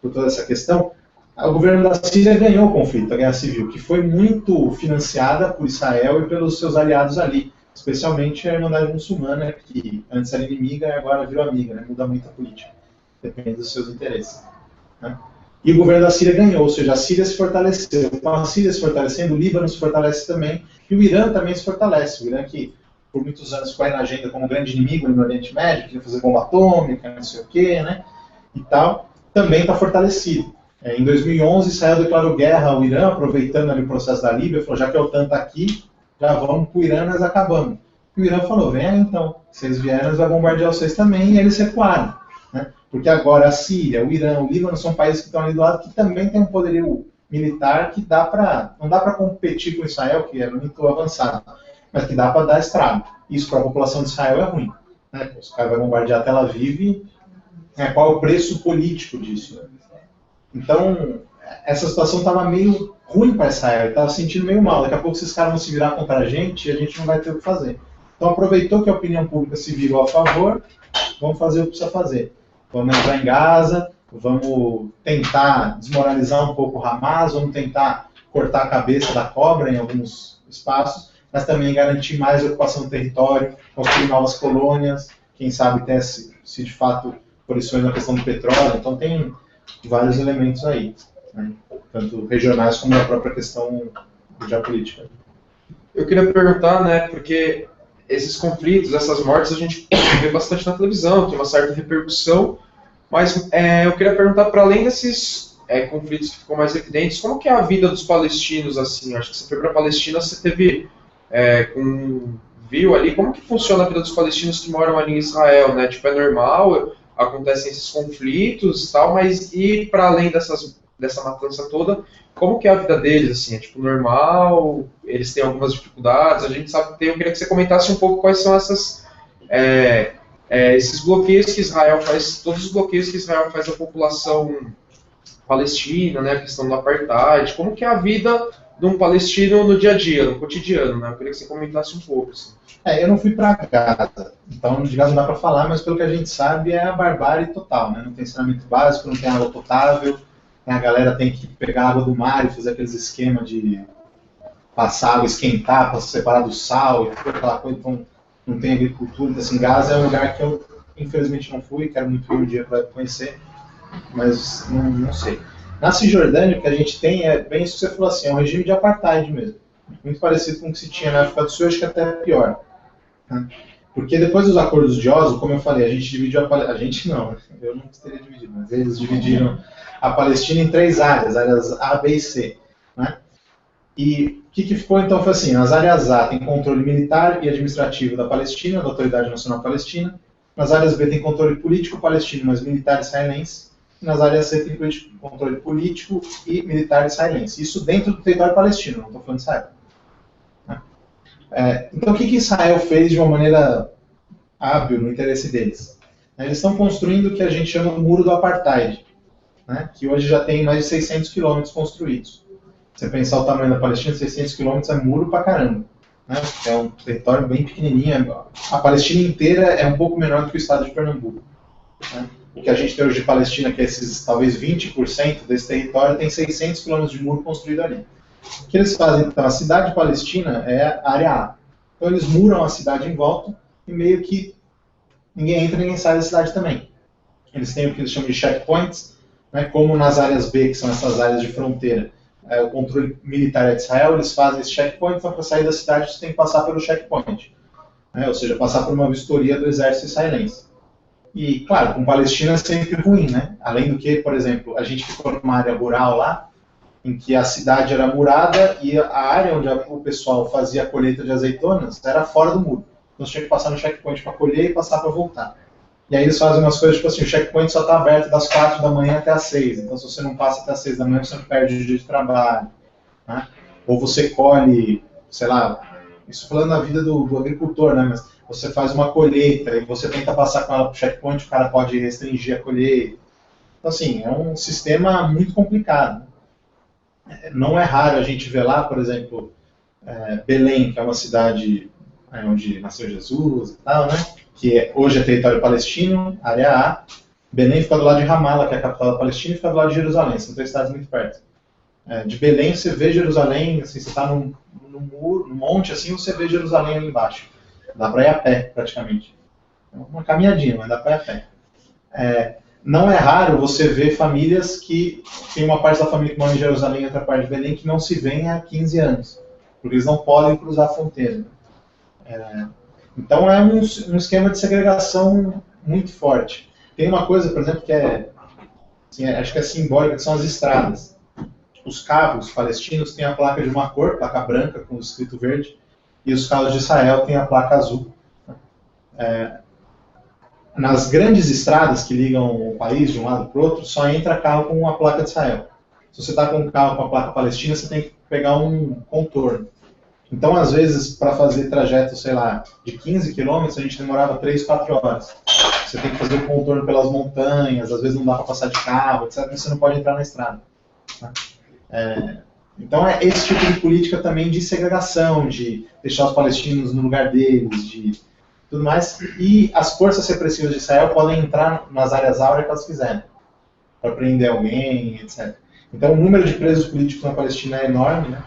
toda essa questão, o governo da Síria ganhou o conflito, a guerra civil, que foi muito financiada por Israel e pelos seus aliados ali, especialmente a Irmandade Muçulmana, que antes era inimiga e agora virou amiga, né? Muda muito a política, depende dos seus interesses, né? E o governo da Síria ganhou, ou seja, a Síria se fortaleceu. Então a Síria se fortalecendo, o Líbano se fortalece também, e o Irã também se fortalece. O Irã que por muitos anos ficou aí na agenda como grande inimigo no Oriente Médio, queria fazer bomba atômica, não sei o quê, né, e tal, também está fortalecido. Em 2011, Israel declarou guerra ao Irã, aproveitando ali o processo da Líbia, falou, já que a OTAN está aqui, já vamos para o Irã, nós acabamos. E o Irã falou, vem aí então, se vocês vierem, nós vamos bombardear vocês também, e eles recuaram, né? Porque agora a Síria, o Irã, o Líbano são países que estão ali do lado que também têm um poderio militar que não dá para competir com Israel, que é muito avançado, mas que dá para dar estrago. Isso para a população de Israel é ruim, né? Os caras vão bombardear Tel Aviv, qual é o preço político disso, né? Então, essa situação estava meio ruim para Israel, estava se sentindo meio mal. Daqui a pouco esses caras vão se virar contra a gente e a gente não vai ter o que fazer. Então aproveitou que a opinião pública se virou a favor, vamos fazer o que precisa fazer. Vamos entrar em Gaza, vamos tentar desmoralizar um pouco o Hamas, vamos tentar cortar a cabeça da cobra em alguns espaços, mas também garantir mais ocupação do território, construir novas colônias, quem sabe ter se de fato posições na questão do petróleo. Então tem vários elementos aí. né? Tanto regionais como da própria questão geopolítica. Eu queria perguntar, né, porque esses conflitos, essas mortes, a gente vê bastante na televisão, tem uma certa repercussão, mas eu queria perguntar, para além desses conflitos que ficam mais evidentes, como que é a vida dos palestinos, assim? Acho que você foi para a Palestina, você teve, viu ali, como que funciona a vida dos palestinos que moram ali em Israel, né? Tipo, é normal, acontecem esses conflitos e tal, mas e para além dessa matança toda, como que é a vida deles, assim? É tipo normal? Eles têm algumas dificuldades? A gente sabe que tem. Eu queria que você comentasse um pouco quais são esses bloqueios que Israel faz, todos os bloqueios que Israel faz à população palestina, né? A questão do apartheid. Como que é a vida de um palestino no dia a dia, no cotidiano, né? Eu queria que você comentasse um pouco, assim. Eu não fui para Gaza, então de Gaza não dá para falar, mas pelo que a gente sabe é a barbárie total, né? Não tem saneamento básico, não tem água potável, a galera tem que pegar água do mar e fazer aqueles esquemas de passar água, esquentar para separar do sal e toda aquela coisa, então não tem agricultura. Então, assim, Gaza é um lugar que eu infelizmente não fui, quero muito ir um dia para conhecer, mas não sei. Na Cisjordânia, o que a gente tem é bem isso que você falou, assim, é um regime de apartheid mesmo, muito parecido com o que se tinha na África do Sul, acho que até pior. Porque depois dos acordos de Oslo, como eu falei, a gente dividiu a gente não, eu não teria dividido, mas eles dividiram a Palestina em 3 áreas A, B e C, né? E o que ficou então foi assim, nas áreas A tem controle militar e administrativo da Palestina, da Autoridade Nacional Palestina, nas áreas B tem controle político palestino, mas militar israelense, e nas áreas C tem controle político e militar israelense, isso dentro do território palestino, não estou falando de Israel. Então o que Israel fez de uma maneira hábil no interesse deles? Eles estão construindo o que a gente chama de muro do apartheid, né, que hoje já tem mais de 600 quilômetros construídos. Se você pensar o tamanho da Palestina, 600 quilômetros é muro pra caramba, né, é um território bem pequenininho. A Palestina inteira é um pouco menor do que o estado de Pernambuco, né. O que a gente tem hoje de Palestina, que é esses talvez 20% desse território, tem 600 quilômetros de muro construído ali. O que eles fazem, então, a cidade de Palestina é a área A. Então eles muram a cidade em volta e meio que ninguém entra e ninguém sai da cidade também. Eles têm o que eles chamam de checkpoints, né, como nas áreas B, que são essas áreas de fronteira, o controle militar é de Israel, eles fazem esse checkpoint, então para sair da cidade você tem que passar pelo checkpoint, né, ou seja, passar por uma vistoria do exército israelense. E, claro, com Palestina é sempre ruim, né? Além do que, por exemplo, a gente ficou numa área rural lá, em que a cidade era murada e a área onde o pessoal fazia a colheita de azeitonas era fora do muro. Então você tinha que passar no checkpoint para colher e passar para voltar. E aí eles fazem umas coisas tipo assim, o checkpoint só está aberto das 4 da manhã até as 6. Então se você não passa até as 6 da manhã, você não perde o dia de trabalho, né? Ou você colhe, sei lá, isso falando na vida do agricultor, né? Mas você faz uma colheita e você tenta passar com ela para o checkpoint, o cara pode restringir a colheita. Então assim, é um sistema muito complicado. Não é raro a gente ver lá, por exemplo, Belém, que é uma cidade onde nasceu Jesus e tal, né? Que hoje é território palestino, área A. Belém fica do lado de Ramallah, que é a capital da Palestina, e fica do lado de Jerusalém, são 2 cidades muito perto. De Belém você vê Jerusalém, assim, você está num muro, num monte assim, você vê Jerusalém ali embaixo. Dá para ir a pé, praticamente. É uma caminhadinha, mas dá para ir a pé. Não é raro você ver famílias que tem uma parte da família que mora em Jerusalém e outra parte de Belém que não se vêem há 15 anos, porque eles não podem cruzar a fronteira. Então é um esquema de segregação muito forte. Tem uma coisa, por exemplo, que assim, acho que é simbólica, que são as estradas. Os carros palestinos têm a placa de uma cor, placa branca com o escrito verde, e os carros de Israel têm a placa azul. Nas grandes estradas que ligam o país de um lado para o outro, só entra carro com a placa de Israel. Se você está com um carro com a placa palestina, você tem que pegar um contorno. Então, às vezes, para fazer trajeto, sei lá, de 15 quilômetros, a gente demorava 3, 4 horas. Você tem que fazer o contorno pelas montanhas, às vezes não dá para passar de carro, etc. Você não pode entrar na estrada. Então, é esse tipo de política também de segregação, de deixar os palestinos no lugar deles, de tudo mais. E as forças repressivas de Israel podem entrar nas áreas áureas que elas quiserem, para prender alguém, etc. Então, o número de presos políticos na Palestina é enorme, né?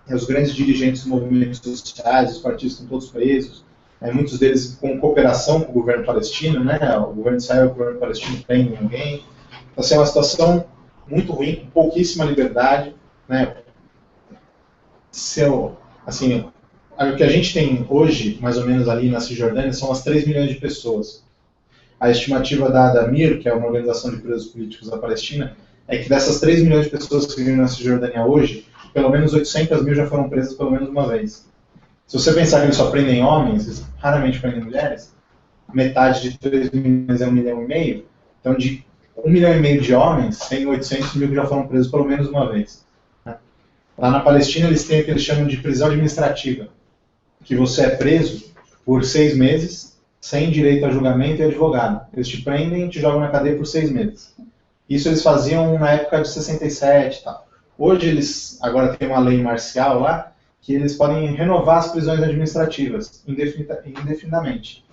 Os grandes dirigentes dos movimentos sociais, os partidos estão todos presos, muitos deles com cooperação com o governo palestino, né? O governo de Israel e o governo palestino prendem alguém. Então, assim, é uma situação muito ruim, com pouquíssima liberdade, né? Assim, o que a gente tem hoje, mais ou menos ali na Cisjordânia, são as 3 milhões de pessoas. A estimativa da MIR, que é uma organização de presos políticos da Palestina, é que dessas 3 milhões de pessoas que vivem na Cisjordânia hoje, pelo menos 800 mil já foram presas pelo menos uma vez. Se você pensar que eles só prendem homens, eles raramente prendem mulheres, metade de 3 milhões é 1,5 milhão, então de 1,5 milhão de homens, tem 800 mil que já foram presos pelo menos uma vez. Lá na Palestina eles têm o que eles chamam de prisão administrativa, que você é preso por 6 meses, sem direito a julgamento e advogado. Eles te prendem e te jogam na cadeia por 6 meses. Isso eles faziam na época de 67 e tal. Hoje eles, agora tem uma lei marcial lá, que eles podem renovar as prisões administrativas indefinidamente.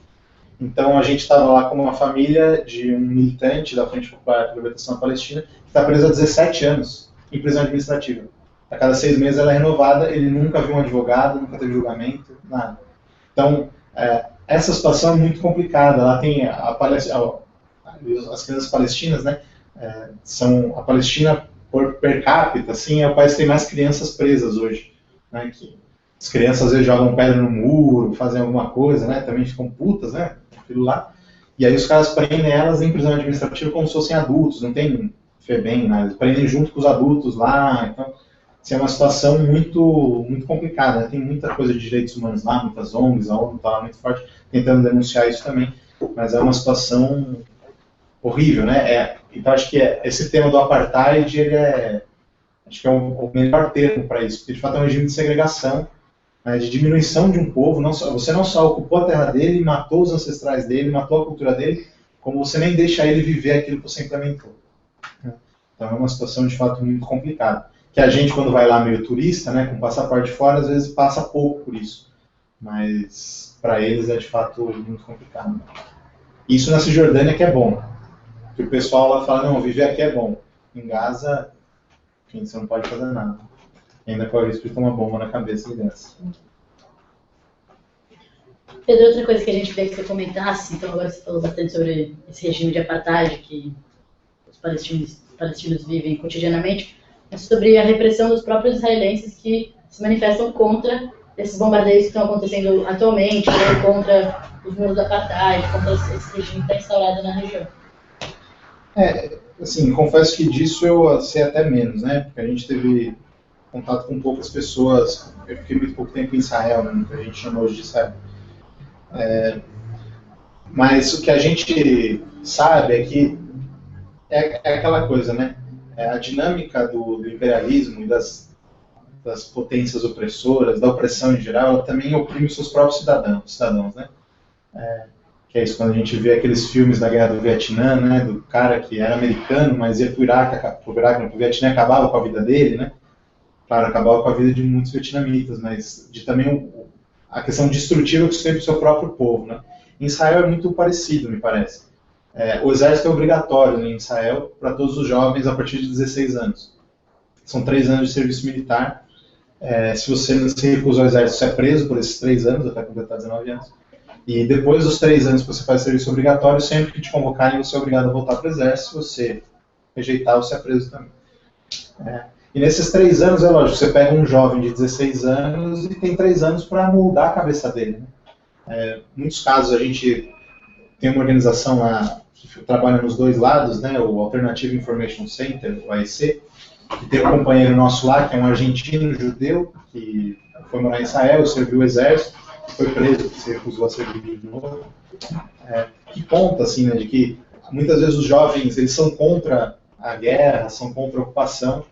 Então a gente estava lá com uma família de um militante da Frente Popular pela Libertação da Palestina, que está preso há 17 anos em prisão administrativa. A cada 6 meses ela é renovada, ele nunca viu um advogado, nunca teve julgamento, nada. Então, essa situação é muito complicada. Lá tem as crianças palestinas, né? A Palestina, per capita, assim, é o país que tem mais crianças presas hoje. Né? Que as crianças às vezes jogam pedra no muro, fazem alguma coisa, né? Também ficam putas, né? Aquilo lá. E aí os caras prendem elas em prisão administrativa como se fossem adultos, não tem FEBEM, né? Eles prendem junto com os adultos lá. Então, assim, é uma situação muito, muito complicada. Né? Tem muita coisa de direitos humanos lá, muitas ONGs, a ONU está lá muito forte tentando denunciar isso também, mas é uma situação horrível, né? Então acho que esse tema do apartheid, acho que é o melhor termo para isso, porque de fato é um regime de segregação, né, de diminuição de um povo. Você não só ocupou a terra dele, matou os ancestrais dele, matou a cultura dele, como você nem deixa ele viver aquilo que você implementou. Né? Então é uma situação de fato muito complicada. Que a gente, quando vai lá meio turista, né, com passaporte fora, às vezes passa pouco por isso. Mas para eles é de fato muito complicado. Isso na Cisjordânia que é bom. Que o pessoal lá fala, não, viver aqui é bom. Em Gaza, enfim, você não pode fazer nada. Ainda corre risco de tomar bomba na cabeça dessa. Pedro, outra coisa que a gente queria que você comentasse, então agora você falou bastante sobre esse regime de apartheid que os palestinos vivem cotidianamente, mas sobre a repressão dos próprios israelenses que se manifestam contra esses bombardeios que estão acontecendo atualmente, ou contra os muros do apartheid, contra esse regime que está instaurado na região. Assim, confesso que disso eu sei até menos, né? Porque a gente teve contato com poucas pessoas. Eu fiquei muito pouco tempo em Israel, né? Que a gente chama hoje de Israel. Mas o que a gente sabe é que é aquela coisa, né? A dinâmica do imperialismo e das potências opressoras, da opressão em geral, ela também oprime os seus próprios cidadãos, né? Que é isso quando a gente vê aqueles filmes da Guerra do Vietnã, né? Do cara que era americano, mas ia pro Vietnã, acabava com a vida dele, né? Claro, acabava com a vida de muitos vietnamitas, mas também a questão destrutiva que você tem pro seu próprio povo, né? Em Israel é muito parecido, me parece. O exército é obrigatório, né, em Israel para todos os jovens a partir de 16 anos. São 3 anos de serviço militar. Se você não se recusa ao exército, você é preso por esses 3 anos, até completar 19 anos. E depois dos 3 anos que você faz serviço obrigatório, sempre que te convocarem, você é obrigado a voltar para o exército. Se você rejeitar, você é preso também. E nesses 3 anos, é lógico, você pega um jovem de 16 anos e tem 3 anos para moldar a cabeça dele. Né? Em muitos casos, a gente tem uma organização lá que trabalha nos 2 lados, né, o Alternative Information Center, o AIC, que tem um companheiro nosso lá, que é um argentino judeu, que foi morar em Israel, serviu o exército, foi preso, se recusou a servir de novo. Que conta, assim, né, de que muitas vezes os jovens, eles são contra a guerra, são contra a ocupação,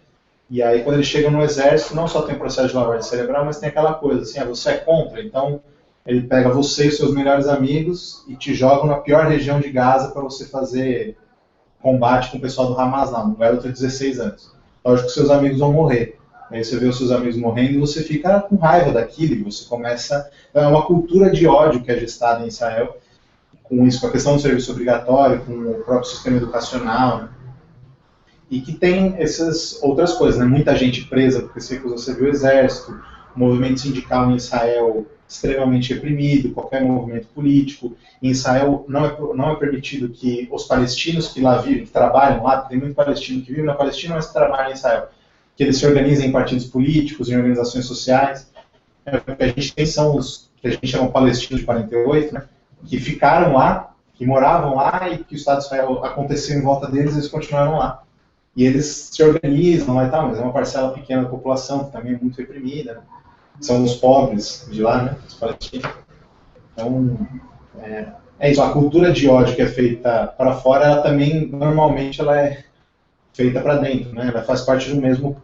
e aí quando eles chegam no exército, não só tem processo de lavagem cerebral, mas tem aquela coisa, assim, você é contra, então ele pega você e seus melhores amigos e te joga na pior região de Gaza para você fazer combate com o pessoal do Hamas lá, no garoto de 16 anos. Lógico que seus amigos vão morrer. Aí você vê os seus amigos morrendo e você fica com raiva daquilo e você começa... Então é uma cultura de ódio que é gestada em Israel, com isso, com a questão do serviço obrigatório, com o próprio sistema educacional, né? E que tem essas outras coisas, né? Muita gente presa porque se recusou a servir o exército, o movimento sindical em Israel extremamente reprimido, qualquer movimento político. Em Israel não é permitido que os palestinos que lá vivem, que trabalham lá, tem muito palestino que vive na Palestina, mas que trabalha em Israel, que eles se organizem em partidos políticos, em organizações sociais. O que a gente tem são os que a gente chama palestinos de 48, né, que ficaram lá, que moravam lá e que o Estado de Israel aconteceu em volta deles, eles continuaram lá. E eles se organizam lá e tal, mas é uma parcela pequena da população que também é muito reprimida, né? São os pobres de lá, né, os palestinos. Então, é isso. A cultura de ódio que é feita para fora, ela também, normalmente, ela é feita para dentro, né? Ela faz parte do mesmo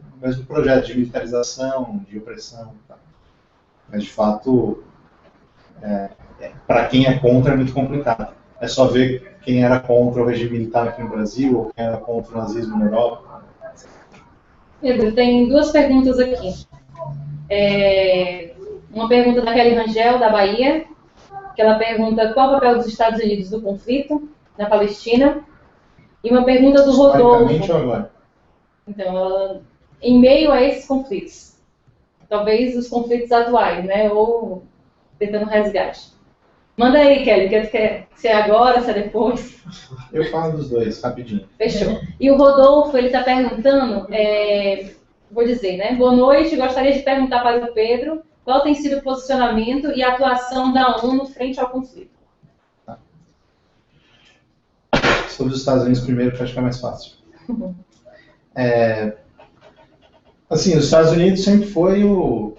projeto de militarização, de opressão. Tá? Mas, de fato, para quem é contra é muito complicado. É só ver quem era contra o regime militar aqui no Brasil, ou quem era contra o nazismo na Europa. Pedro, tem duas perguntas aqui. Uma pergunta da Kelly Rangel, da Bahia, que ela pergunta qual o papel dos Estados Unidos no conflito na Palestina. E uma pergunta do Rodolfo. Historicamente ou agora? Então, em meio a esses conflitos, talvez os conflitos atuais, né? Ou tentando resgate. Manda aí, Kelly, quer se é agora, se é depois. Eu falo dos dois, rapidinho. Fechou. E o Rodolfo, ele está perguntando, vou dizer, né? Boa noite, gostaria de perguntar para o Pedro qual tem sido o posicionamento e a atuação da ONU frente ao conflito. Tá. Sobre os Estados Unidos primeiro, para ficar mais fácil. Assim, os Estados Unidos sempre foi o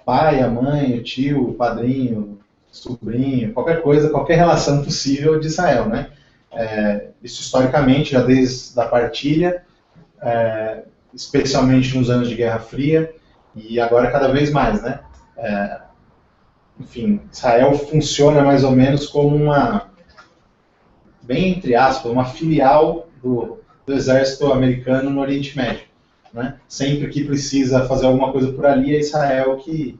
pai, a mãe, o tio, o padrinho, sobrinho, qualquer coisa, qualquer relação possível de Israel, né? Isso historicamente, já desde a partilha, especialmente nos anos de Guerra Fria, e agora cada vez mais, né? Enfim, Israel funciona mais ou menos como bem entre aspas, uma filial do exército americano no Oriente Médio, né? Sempre que precisa fazer alguma coisa por ali, é Israel que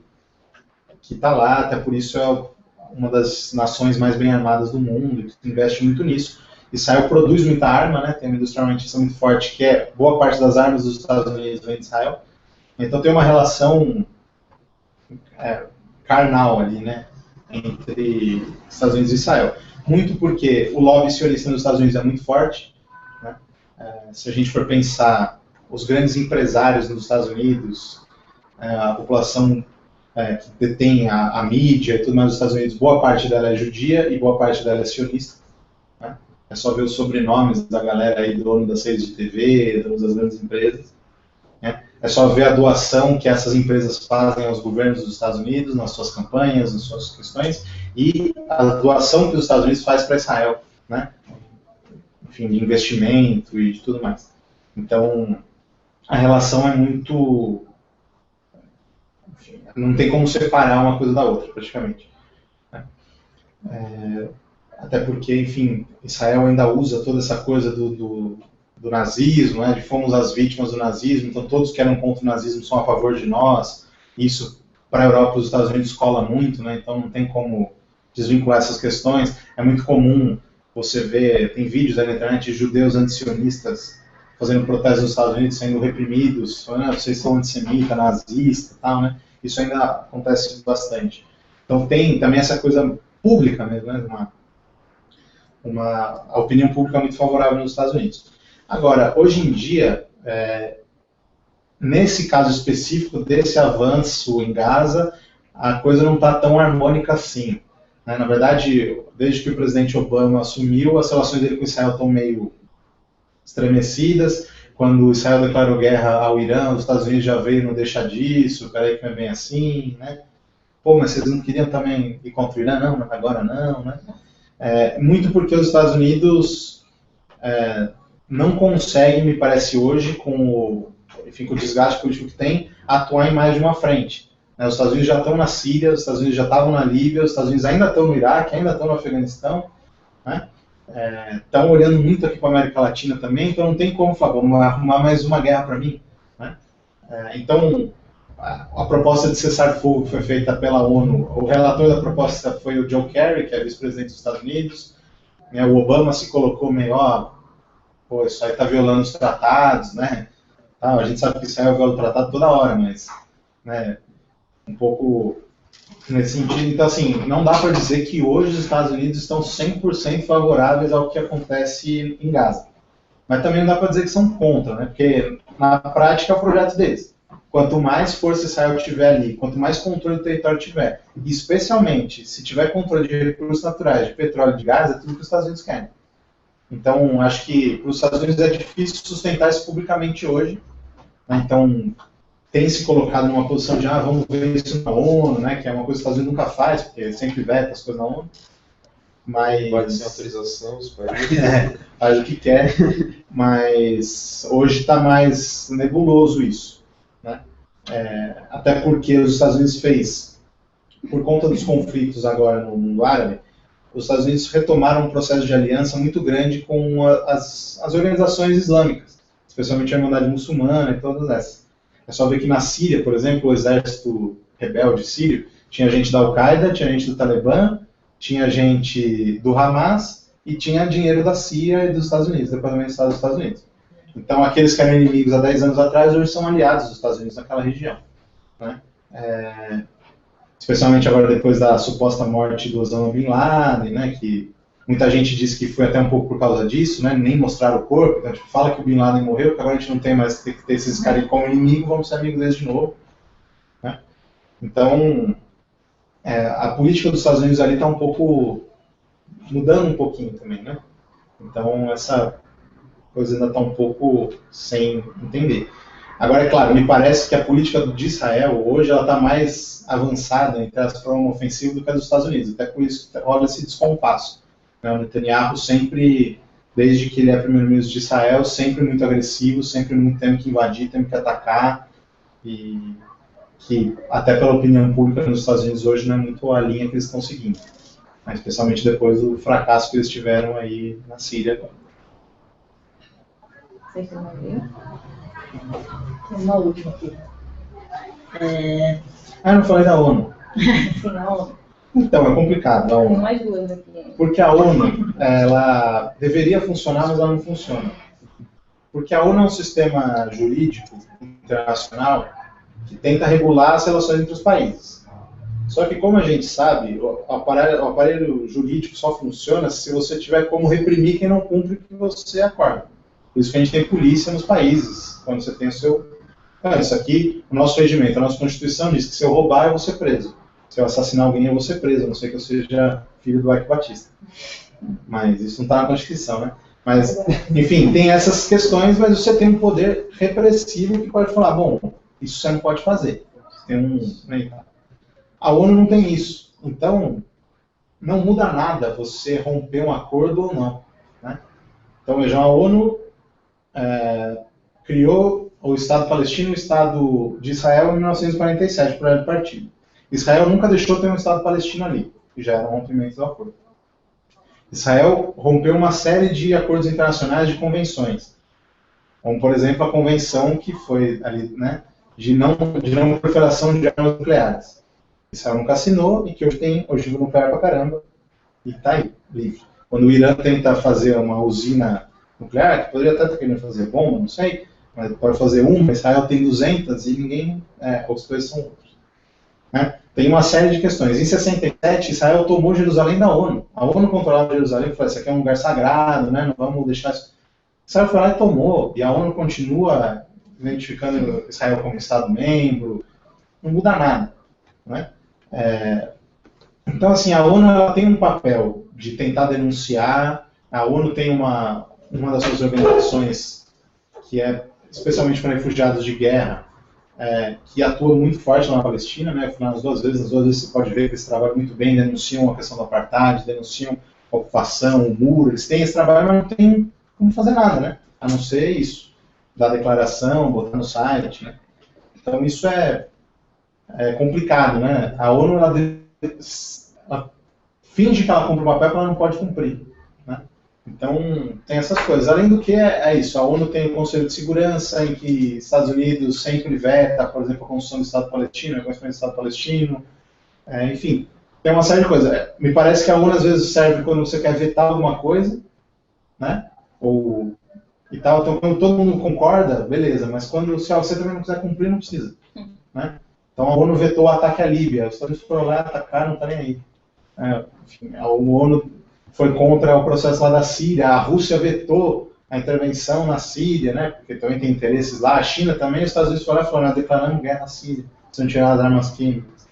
está lá, até por isso é uma das nações mais bem armadas do mundo, que investe muito nisso. Israel produz muita arma, né? Tem uma indústria armamentista muito forte, que boa parte das armas dos Estados Unidos vem de Israel. Então tem uma relação carnal ali, né? Entre Estados Unidos e Israel. Muito porque o lobby sionista nos Estados Unidos é muito forte, né? Se a gente for pensar os grandes empresários nos Estados Unidos, a população que detém a mídia e tudo mais nos Estados Unidos, boa parte dela é judia e boa parte dela é sionista. Né? É só ver os sobrenomes da galera aí, dono das redes de TV, donos das grandes empresas. Né? É só ver a doação que essas empresas fazem aos governos dos Estados Unidos, nas suas campanhas, nas suas questões, e a doação que os Estados Unidos faz para Israel, né? Enfim, de investimento e de tudo mais. Então, a relação é muito... Enfim, não tem como separar uma coisa da outra, praticamente. Né? Até porque, enfim, Israel ainda usa toda essa coisa do nazismo, né, de fomos as vítimas do nazismo, então todos que eram contra o nazismo são a favor de nós. Isso, para a Europa e os Estados Unidos, cola muito, né, então não tem como desvincular essas questões. É muito comum você ver, tem vídeos aí na internet de judeus antisionistas fazendo protestos nos Estados Unidos, sendo reprimidos, falando, vocês são antissemita, nazista e tal, né? Isso ainda acontece bastante. Então tem também essa coisa pública mesmo, né? A opinião pública muito favorável nos Estados Unidos. Agora, hoje em dia, nesse caso específico desse avanço em Gaza, a coisa não está tão harmônica assim. Né? Na verdade, desde que o presidente Obama assumiu, as relações dele com Israel estão meio estremecidas. Quando Israel declarou guerra ao Irã, os Estados Unidos já veio, não deixa disso, peraí que não é bem assim, né? Pô, mas vocês não queriam também ir contra o Irã? Não, mas agora não, né? Muito porque os Estados Unidos não conseguem, me parece hoje, com o desgaste político que tem, atuar em mais de uma frente. Né? Os Estados Unidos já estão na Síria, os Estados Unidos já estavam na Líbia, os Estados Unidos ainda estão no Iraque, ainda estão no Afeganistão, né? Estão olhando muito aqui para a América Latina também, então não tem como falar, vamos arrumar mais uma guerra para mim. Né? Então, a proposta de cessar-fogo foi feita pela ONU, o relator da proposta foi o John Kerry, que é vice-presidente dos Estados Unidos, né? O Obama se colocou meio, pô, isso aí está violando os tratados, né? A gente sabe que Israel viola o tratado toda hora, mas, né, um pouco nesse sentido. Então, assim, não dá para dizer que hoje os Estados Unidos estão 100% favoráveis ao que acontece em Gaza. Mas também não dá para dizer que são contra, né? Porque na prática é o projeto deles. Quanto mais força Israel tiver ali, quanto mais controle do território tiver, e especialmente se tiver controle de recursos naturais, de petróleo e de gás, é tudo que os Estados Unidos querem. Então, acho que para os Estados Unidos é difícil sustentar isso publicamente hoje. Né? Então, tem se colocado numa posição de, vamos ver isso na ONU, né? Que é uma coisa que os Estados Unidos nunca faz, porque sempre veta as coisas na ONU. Mas... Pode sem autorização, os países. Faz o que quer, mas hoje está mais nebuloso isso. Né? Até porque os Estados Unidos fez, por conta dos conflitos agora no mundo árabe, os Estados Unidos retomaram um processo de aliança muito grande com as organizações islâmicas, especialmente a Irmandade Muçulmana e todas essas. É só ver que na Síria, por exemplo, o exército rebelde sírio, tinha gente da Al-Qaeda, tinha gente do Talibã, tinha gente do Hamas e tinha dinheiro da Síria e dos Estados Unidos, Departamento de Estado dos Estados Unidos. Então, aqueles que eram inimigos há 10 anos atrás, hoje são aliados dos Estados Unidos naquela região. Né? Especialmente agora depois da suposta morte do Osama Bin Laden, né, que muita gente diz que foi até um pouco por causa disso, né, nem mostrar o corpo, então, tipo, fala que o Bin Laden morreu, que agora a gente não tem mais que ter esses caras como inimigo, vamos ser amigos deles de novo. Né? Então, a política dos Estados Unidos ali está um pouco mudando um pouquinho também, né? Então essa coisa ainda está um pouco sem entender. Agora, é claro, me parece que a política de Israel hoje ela está mais avançada em termos para uma ofensiva do que a dos Estados Unidos, até por isso que rola esse descompasso. Né? O Netanyahu sempre, desde que ele é primeiro-ministro de Israel, sempre muito agressivo, sempre muito tendo que invadir, tendo que atacar, e que até pela opinião pública nos Estados Unidos hoje não é muito a linha que eles estão seguindo. Mas especialmente depois do fracasso que eles tiveram aí na Síria agora. Tem uma última aqui. Eu não falei da ONU. Sim, a ONU. Então, é complicado a Tem ONU. mais duas aqui. Porque a ONU, ela deveria funcionar, mas ela não funciona. Porque a ONU é um sistema jurídico internacional que tenta regular as relações entre os países. Só que, como a gente sabe, o aparelho jurídico só funciona se você tiver como reprimir quem não cumpre o que você acorda. Por isso que a gente tem polícia nos países, quando você tem o seu... isso aqui, o nosso regimento, a nossa Constituição diz que se eu roubar, eu vou ser preso. Se eu assassinar alguém, eu vou ser preso, a não ser que eu seja filho do Ike Batista. Mas isso não está na Constituição, né? Mas, enfim, tem essas questões, mas você tem um poder repressivo que pode falar, bom, isso você não pode fazer. Tem A ONU não tem isso. Então, não muda nada você romper um acordo ou não. Né? Então, veja, a ONU criou o Estado palestino e o Estado de Israel em 1947, por ela partido. Israel nunca deixou ter um Estado palestino ali, que já era um rompimento do acordo. Israel rompeu uma série de acordos internacionais, de convenções. Como, por exemplo, a convenção que foi ali, né, de não proliferação de armas nucleares. Israel nunca assinou e que hoje tem ogiva nuclear pra caramba e está aí, livre. Quando o Irã tenta fazer uma usina nuclear, que poderia até estar querendo fazer bomba, não sei, mas pode fazer uma, Israel tem 200 e ninguém, os dois são outros. Né? Tem uma série de questões. Em 67, Israel tomou Jerusalém da ONU. A ONU controlava Jerusalém e falou, isso aqui é um lugar sagrado, né? Não vamos deixar isso. Israel foi lá e tomou, e a ONU continua identificando Israel como Estado-membro, não muda nada. Né? Então, assim, a ONU ela tem um papel de tentar denunciar, a ONU tem uma das suas organizações que é especialmente para refugiados de guerra, que atua muito forte lá na Palestina, né? Nas duas vezes você pode ver que eles trabalham muito bem, denunciam a questão do apartheid, denunciam a ocupação, o muro, eles têm esse trabalho, mas não tem como fazer nada, né? A não ser isso, dar declaração, botar no site, né? Então isso é complicado, né? A ONU ela finge que ela cumpre o papel que ela não pode cumprir, né? Então tem essas coisas. Além do que é isso, a ONU tem o Conselho de Segurança em que Estados Unidos sempre veta, por exemplo, a Constituição do Estado Palestino, a Constituição do Estado Palestino, enfim, tem uma série de coisas. Me parece que a ONU às vezes serve quando você quer vetar alguma coisa, né? E tal, então quando todo mundo concorda, beleza, mas quando se você também não quiser cumprir, não precisa, né? Então a ONU vetou o ataque à Líbia, os Estados Unidos foram lá atacar, não está nem aí. Enfim, a ONU foi contra o processo lá da Síria, a Rússia vetou a intervenção na Síria, né, porque também tem interesses lá, a China também, os Estados Unidos foram lá e falaram, nós declaramos guerra à Síria, se não tirar as armas químicas.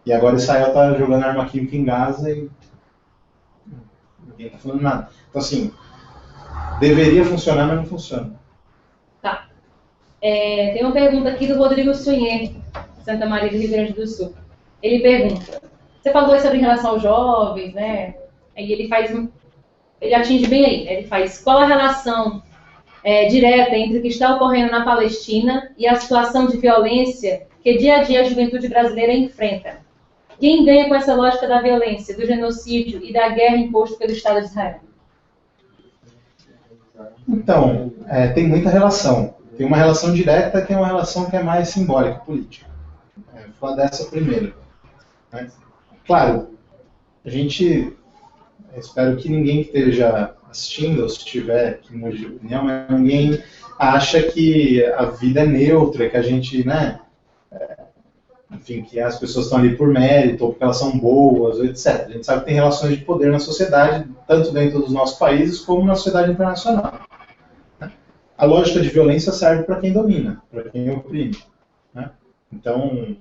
E agora Israel está jogando arma química em Gaza e ninguém está falando nada. Então assim, deveria funcionar, mas não funciona. Tá. Tem uma pergunta aqui do Rodrigo Sunher, Santa Maria do Rio Grande do Sul. Ele pergunta, você falou sobre em relação aos jovens, né? Aí ele atinge bem aí. Ele faz, qual a relação direta entre o que está ocorrendo na Palestina e a situação de violência que dia a dia a juventude brasileira enfrenta? Quem ganha com essa lógica da violência, do genocídio e da guerra imposta pelo Estado de Israel? Então, tem muita relação. Tem uma relação direta que é uma relação que é mais simbólica, política. Vou falar dessa primeiro. Né? Claro, a gente... espero que ninguém que esteja assistindo, ou se tiver que mudar de opinião, mas ninguém acha que a vida é neutra, que a gente, né... enfim, que as pessoas estão ali por mérito, ou porque elas são boas, etc. A gente sabe que tem relações de poder na sociedade, tanto dentro dos nossos países, como na sociedade internacional. A lógica de violência serve para quem domina, para quem oprime. Né? Então,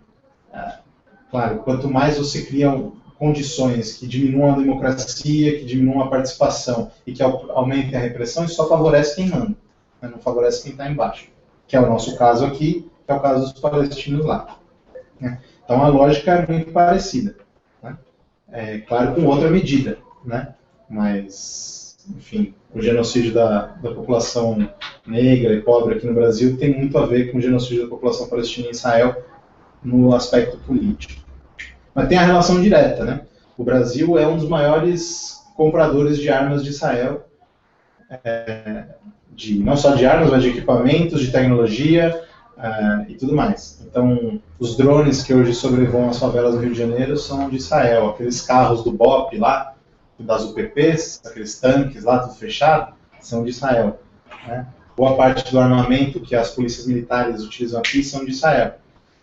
claro, quanto mais você cria condições que diminuam a democracia, que diminuam a participação e que aumentem a repressão, isso só favorece quem manda, né? Não favorece quem está embaixo. Que é o nosso caso aqui, que é o caso dos palestinos lá. Né? Então a lógica é muito parecida. Né? Claro, com outra medida. Né? Mas, enfim, o genocídio da população negra e pobre aqui no Brasil tem muito a ver com o genocídio da população palestina em Israel no aspecto político. Mas tem a relação direta, né? O Brasil é um dos maiores compradores de armas de Israel, não só de armas, mas de equipamentos, de tecnologia e tudo mais. Então, os drones que hoje sobrevoam as favelas do Rio de Janeiro são de Israel. Aqueles carros do BOP lá, das UPPs, aqueles tanques lá, tudo fechado, são de Israel. Né? Boa parte do armamento que as polícias militares utilizam aqui são de Israel.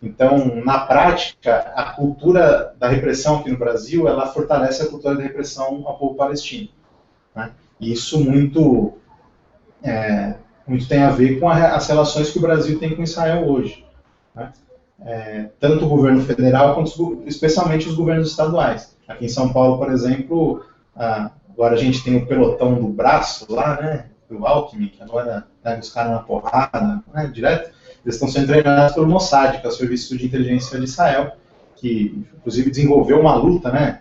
Então, na prática, a cultura da repressão aqui no Brasil, ela fortalece a cultura da repressão ao povo palestino. Né? E isso muito tem a ver com as relações que o Brasil tem com Israel hoje. Né? Tanto o governo federal, quanto especialmente os governos estaduais. Aqui em São Paulo, por exemplo, agora a gente tem o pelotão do braço lá, né, do Alckmin, que agora pega os caras na porrada, né, direto. Eles estão sendo treinados pelo Mossad, que é o Serviço de Inteligência de Israel, que inclusive desenvolveu uma luta, né,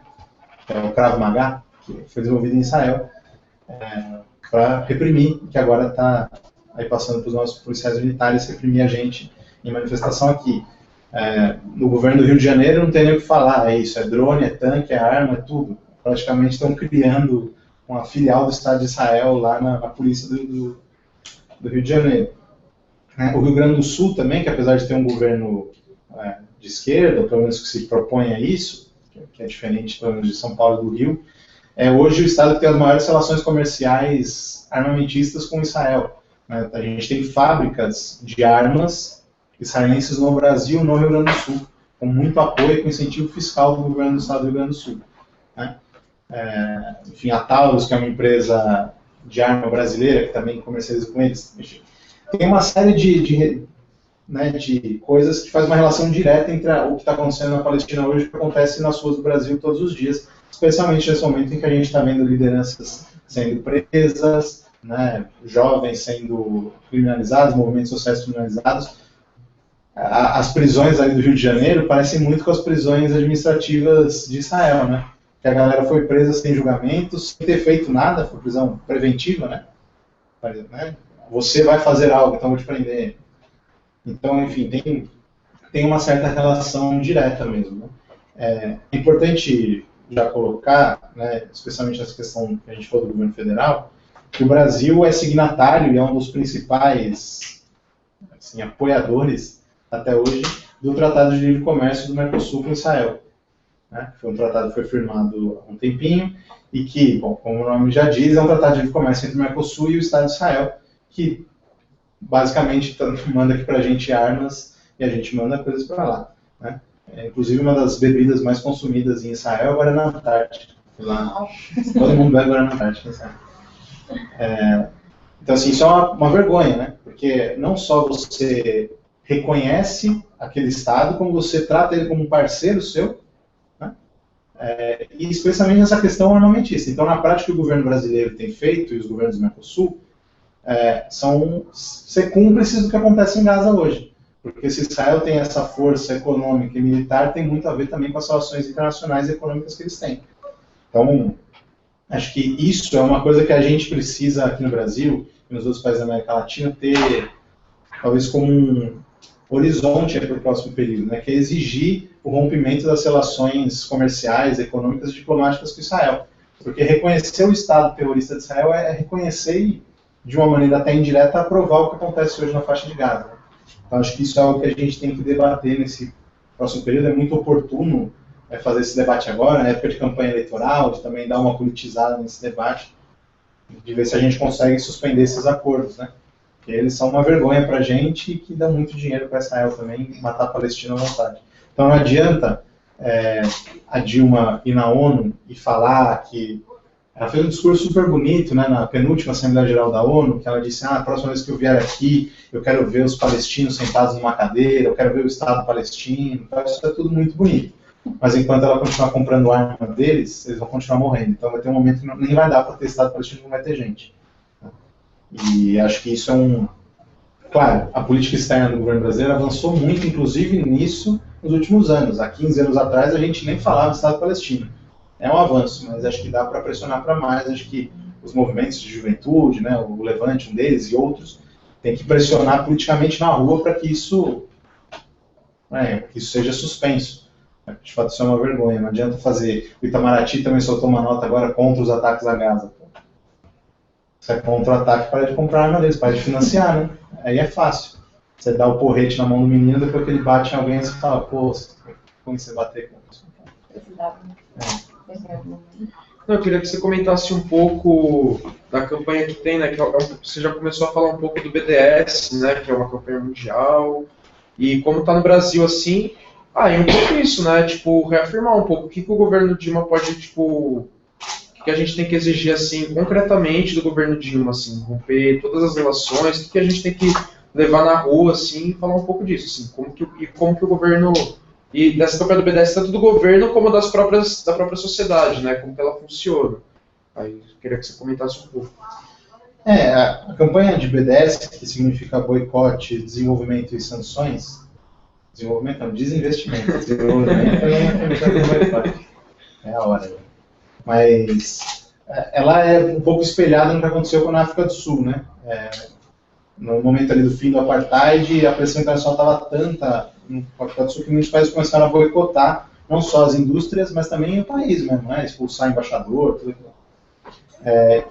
que é o Krav Maga, que foi desenvolvido em Israel, para reprimir, que agora está aí passando para os nossos policiais militares reprimir a gente em manifestação aqui. No governo do Rio de Janeiro não tem nem o que falar, é isso, é drone, é tanque, é arma, é tudo. Praticamente estão criando uma filial do Estado de Israel lá na polícia do Rio de Janeiro. O Rio Grande do Sul também, que apesar de ter um governo de esquerda, ou pelo menos que se propõe a isso, que é diferente pelo menos de São Paulo e do Rio, hoje o Estado que tem as maiores relações comerciais armamentistas com Israel. Né? A gente tem fábricas de armas israelenses no Brasil, no Rio Grande do Sul, com muito apoio e com incentivo fiscal do governo do Estado do Rio Grande do Sul. Né? Enfim, a Taurus, que é uma empresa de arma brasileira, que também comercializa com eles. Enfim, tem uma série de coisas que faz uma relação direta entre o que está acontecendo na Palestina hoje e o que acontece nas ruas do Brasil todos os dias, especialmente nesse momento em que a gente está vendo lideranças sendo presas, né, jovens sendo criminalizados, movimentos sociais criminalizados. As prisões ali do Rio de Janeiro parecem muito com as prisões administrativas de Israel, né? Que a galera foi presa sem julgamentos, sem ter feito nada, foi prisão preventiva, né? Você vai fazer algo, então vou te prender. Então, enfim, tem uma certa relação direta mesmo. Né? É importante já colocar, né, especialmente essa questão que a gente falou do governo federal, que o Brasil é signatário e é um dos principais apoiadores, até hoje, do Tratado de Livre Comércio do Mercosul com Israel. Né? Foi um tratado que foi firmado há um tempinho e que, bom, como o nome já diz, é um tratado de livre comércio entre o Mercosul e o Estado de Israel, que basicamente manda aqui pra gente armas e a gente manda coisas para lá, né? Inclusive, uma das bebidas mais consumidas em Israel agora é na Antártica. Lá, todo mundo bebe agora na Antártica, sabe? Então, assim, isso é uma vergonha, né? Porque não só você reconhece aquele Estado, como você trata ele como um parceiro seu, né? E especialmente nessa questão armamentista. Então, na prática, o que o governo brasileiro tem feito, e os governos do Mercosul, são ser cúmplices do que acontece em Gaza hoje. Porque se Israel tem essa força econômica e militar, tem muito a ver também com as relações internacionais e econômicas que eles têm. Então, acho que isso é uma coisa que a gente precisa aqui no Brasil e nos outros países da América Latina ter, talvez, como um horizonte para o próximo período, né, que é exigir o rompimento das relações comerciais, econômicas e diplomáticas com Israel. Porque reconhecer o Estado terrorista de Israel é reconhecer e, de uma maneira até indireta, aprovar o que acontece hoje na faixa de Gaza. Então, acho que isso é algo que a gente tem que debater nesse próximo período. É muito oportuno fazer esse debate agora, na época de campanha eleitoral, de também dar uma politizada nesse debate, de ver se a gente consegue suspender esses acordos, né? Porque eles são uma vergonha para a gente e que dão muito dinheiro para Israel também, matar a Palestina à vontade. Então, não adianta a Dilma ir na ONU e falar que... Ela fez um discurso super bonito, né, na penúltima Assembleia Geral da ONU, que ela disse, a próxima vez que eu vier aqui, eu quero ver os palestinos sentados numa cadeira, eu quero ver o Estado palestino, então isso é tudo muito bonito. Mas enquanto ela continuar comprando arma deles, eles vão continuar morrendo. Então vai ter um momento que nem vai dar para ter Estado palestino, não vai ter gente. E acho que isso é Claro, a política externa do governo brasileiro avançou muito, inclusive nisso, nos últimos anos. Há 15 anos atrás a gente nem falava de Estado palestino. É um avanço, mas acho que dá para pressionar para mais. Acho que os movimentos de juventude, né, o Levante, um deles, e outros, tem que pressionar politicamente na rua para que isso seja suspenso. De fato, isso é uma vergonha. Não adianta fazer... O Itamaraty também soltou uma nota agora contra os ataques a Gaza. Se é contra o ataque, para de comprar arma deles, para de financiar, né? Aí é fácil. Você dá o porrete na mão do menino, depois que ele bate em alguém, você fala, pô, como você bater com isso? Não, eu queria que você comentasse um pouco da campanha que tem, né? Que você já começou a falar um pouco do BDS, né? Que é uma campanha mundial. E como está no Brasil, assim... e um pouco isso, né? Tipo, reafirmar um pouco o que o governo Dilma pode, tipo... O que a gente tem que exigir, assim, concretamente do governo Dilma, assim, romper todas as relações, o que a gente tem que levar na rua, assim, e falar um pouco disso, assim, como que o governo... E dessa campanha do BDS, tanto do governo como da própria sociedade, né? Como que ela funciona. Aí eu queria que você comentasse um pouco. A campanha de BDS, que significa boicote, desenvolvimento e sanções... Desenvolvimento não, desinvestimento. Desenvolvimento é a hora. Mas ela é um pouco espelhada no que aconteceu na África do Sul, né? No momento ali do fim do Apartheid, a pressão internacional estava tanta no África do Sul que muitos países começaram a boicotar não só as indústrias, mas também o país mesmo, né? Expulsar embaixador, tudo aquilo.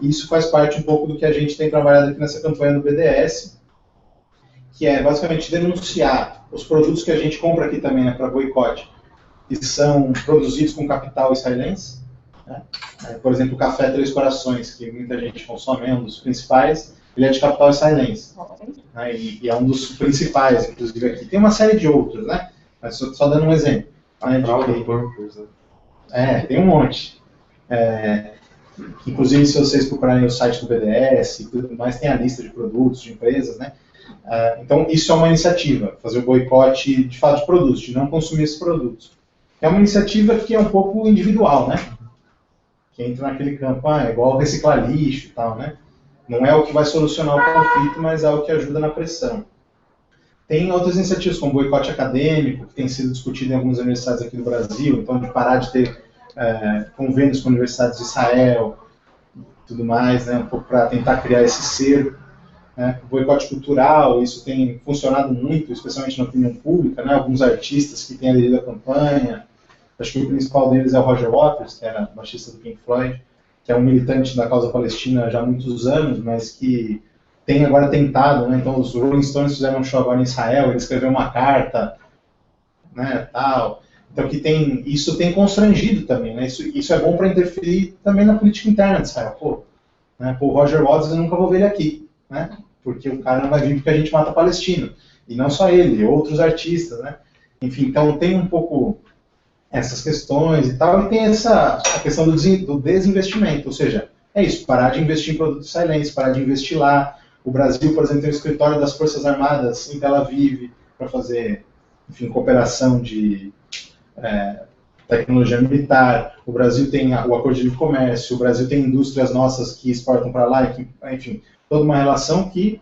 Isso faz parte um pouco do que a gente tem trabalhado aqui nessa campanha do BDS, que é basicamente denunciar os produtos que a gente compra aqui também, né, para boicote, que são produzidos com capital israelense, né? Por exemplo, o café Três Corações, que muita gente consome, é um dos principais, ele é de capital israelense, né? E é um dos principais, inclusive aqui. Tem uma série de outros, né? Mas só dando um exemplo. Tem um monte. Inclusive, se vocês procurarem o site do BDS e tudo mais, tem a lista de produtos, de empresas, né? Então, isso é uma iniciativa, fazer o boicote, de fato, de produtos, de não consumir esses produtos. É uma iniciativa que é um pouco individual, né? Que entra naquele campo, é igual reciclar lixo e tal, né? Não é o que vai solucionar o conflito, mas é o que ajuda na pressão. Tem outras iniciativas, como boicote acadêmico, que tem sido discutido em algumas universidades aqui no Brasil, então de parar de ter convênios com universidades de Israel e tudo mais, né? Um pouco para tentar criar esse cerco. O boicote cultural, isso tem funcionado muito, especialmente na opinião pública, né? Alguns artistas que têm aderido à campanha, acho que o principal deles é o Roger Waters, que era baixista do Pink Floyd, que é um militante da causa palestina já há muitos anos, mas que tem agora tentado, né? Então os Rolling Stones fizeram um show agora em Israel, ele escreveu uma carta, né, tal. Então isso tem constrangido também, né? Isso é bom para interferir também na política interna de Israel. O Roger Waters eu nunca vou ver ele aqui, né? Porque o cara não vai vir porque a gente mata palestino. E não só ele, outros artistas, né? Enfim, então tem um pouco essas questões e tal, e tem a questão do desinvestimento, ou seja, é isso, parar de investir em produtos israelenses, parar de investir lá. O Brasil, por exemplo, tem o escritório das Forças Armadas em Tel Aviv para fazer, enfim, cooperação de tecnologia militar. O Brasil tem o Acordo de Livre Comércio, o Brasil tem indústrias nossas que exportam para lá, enfim, toda uma relação que,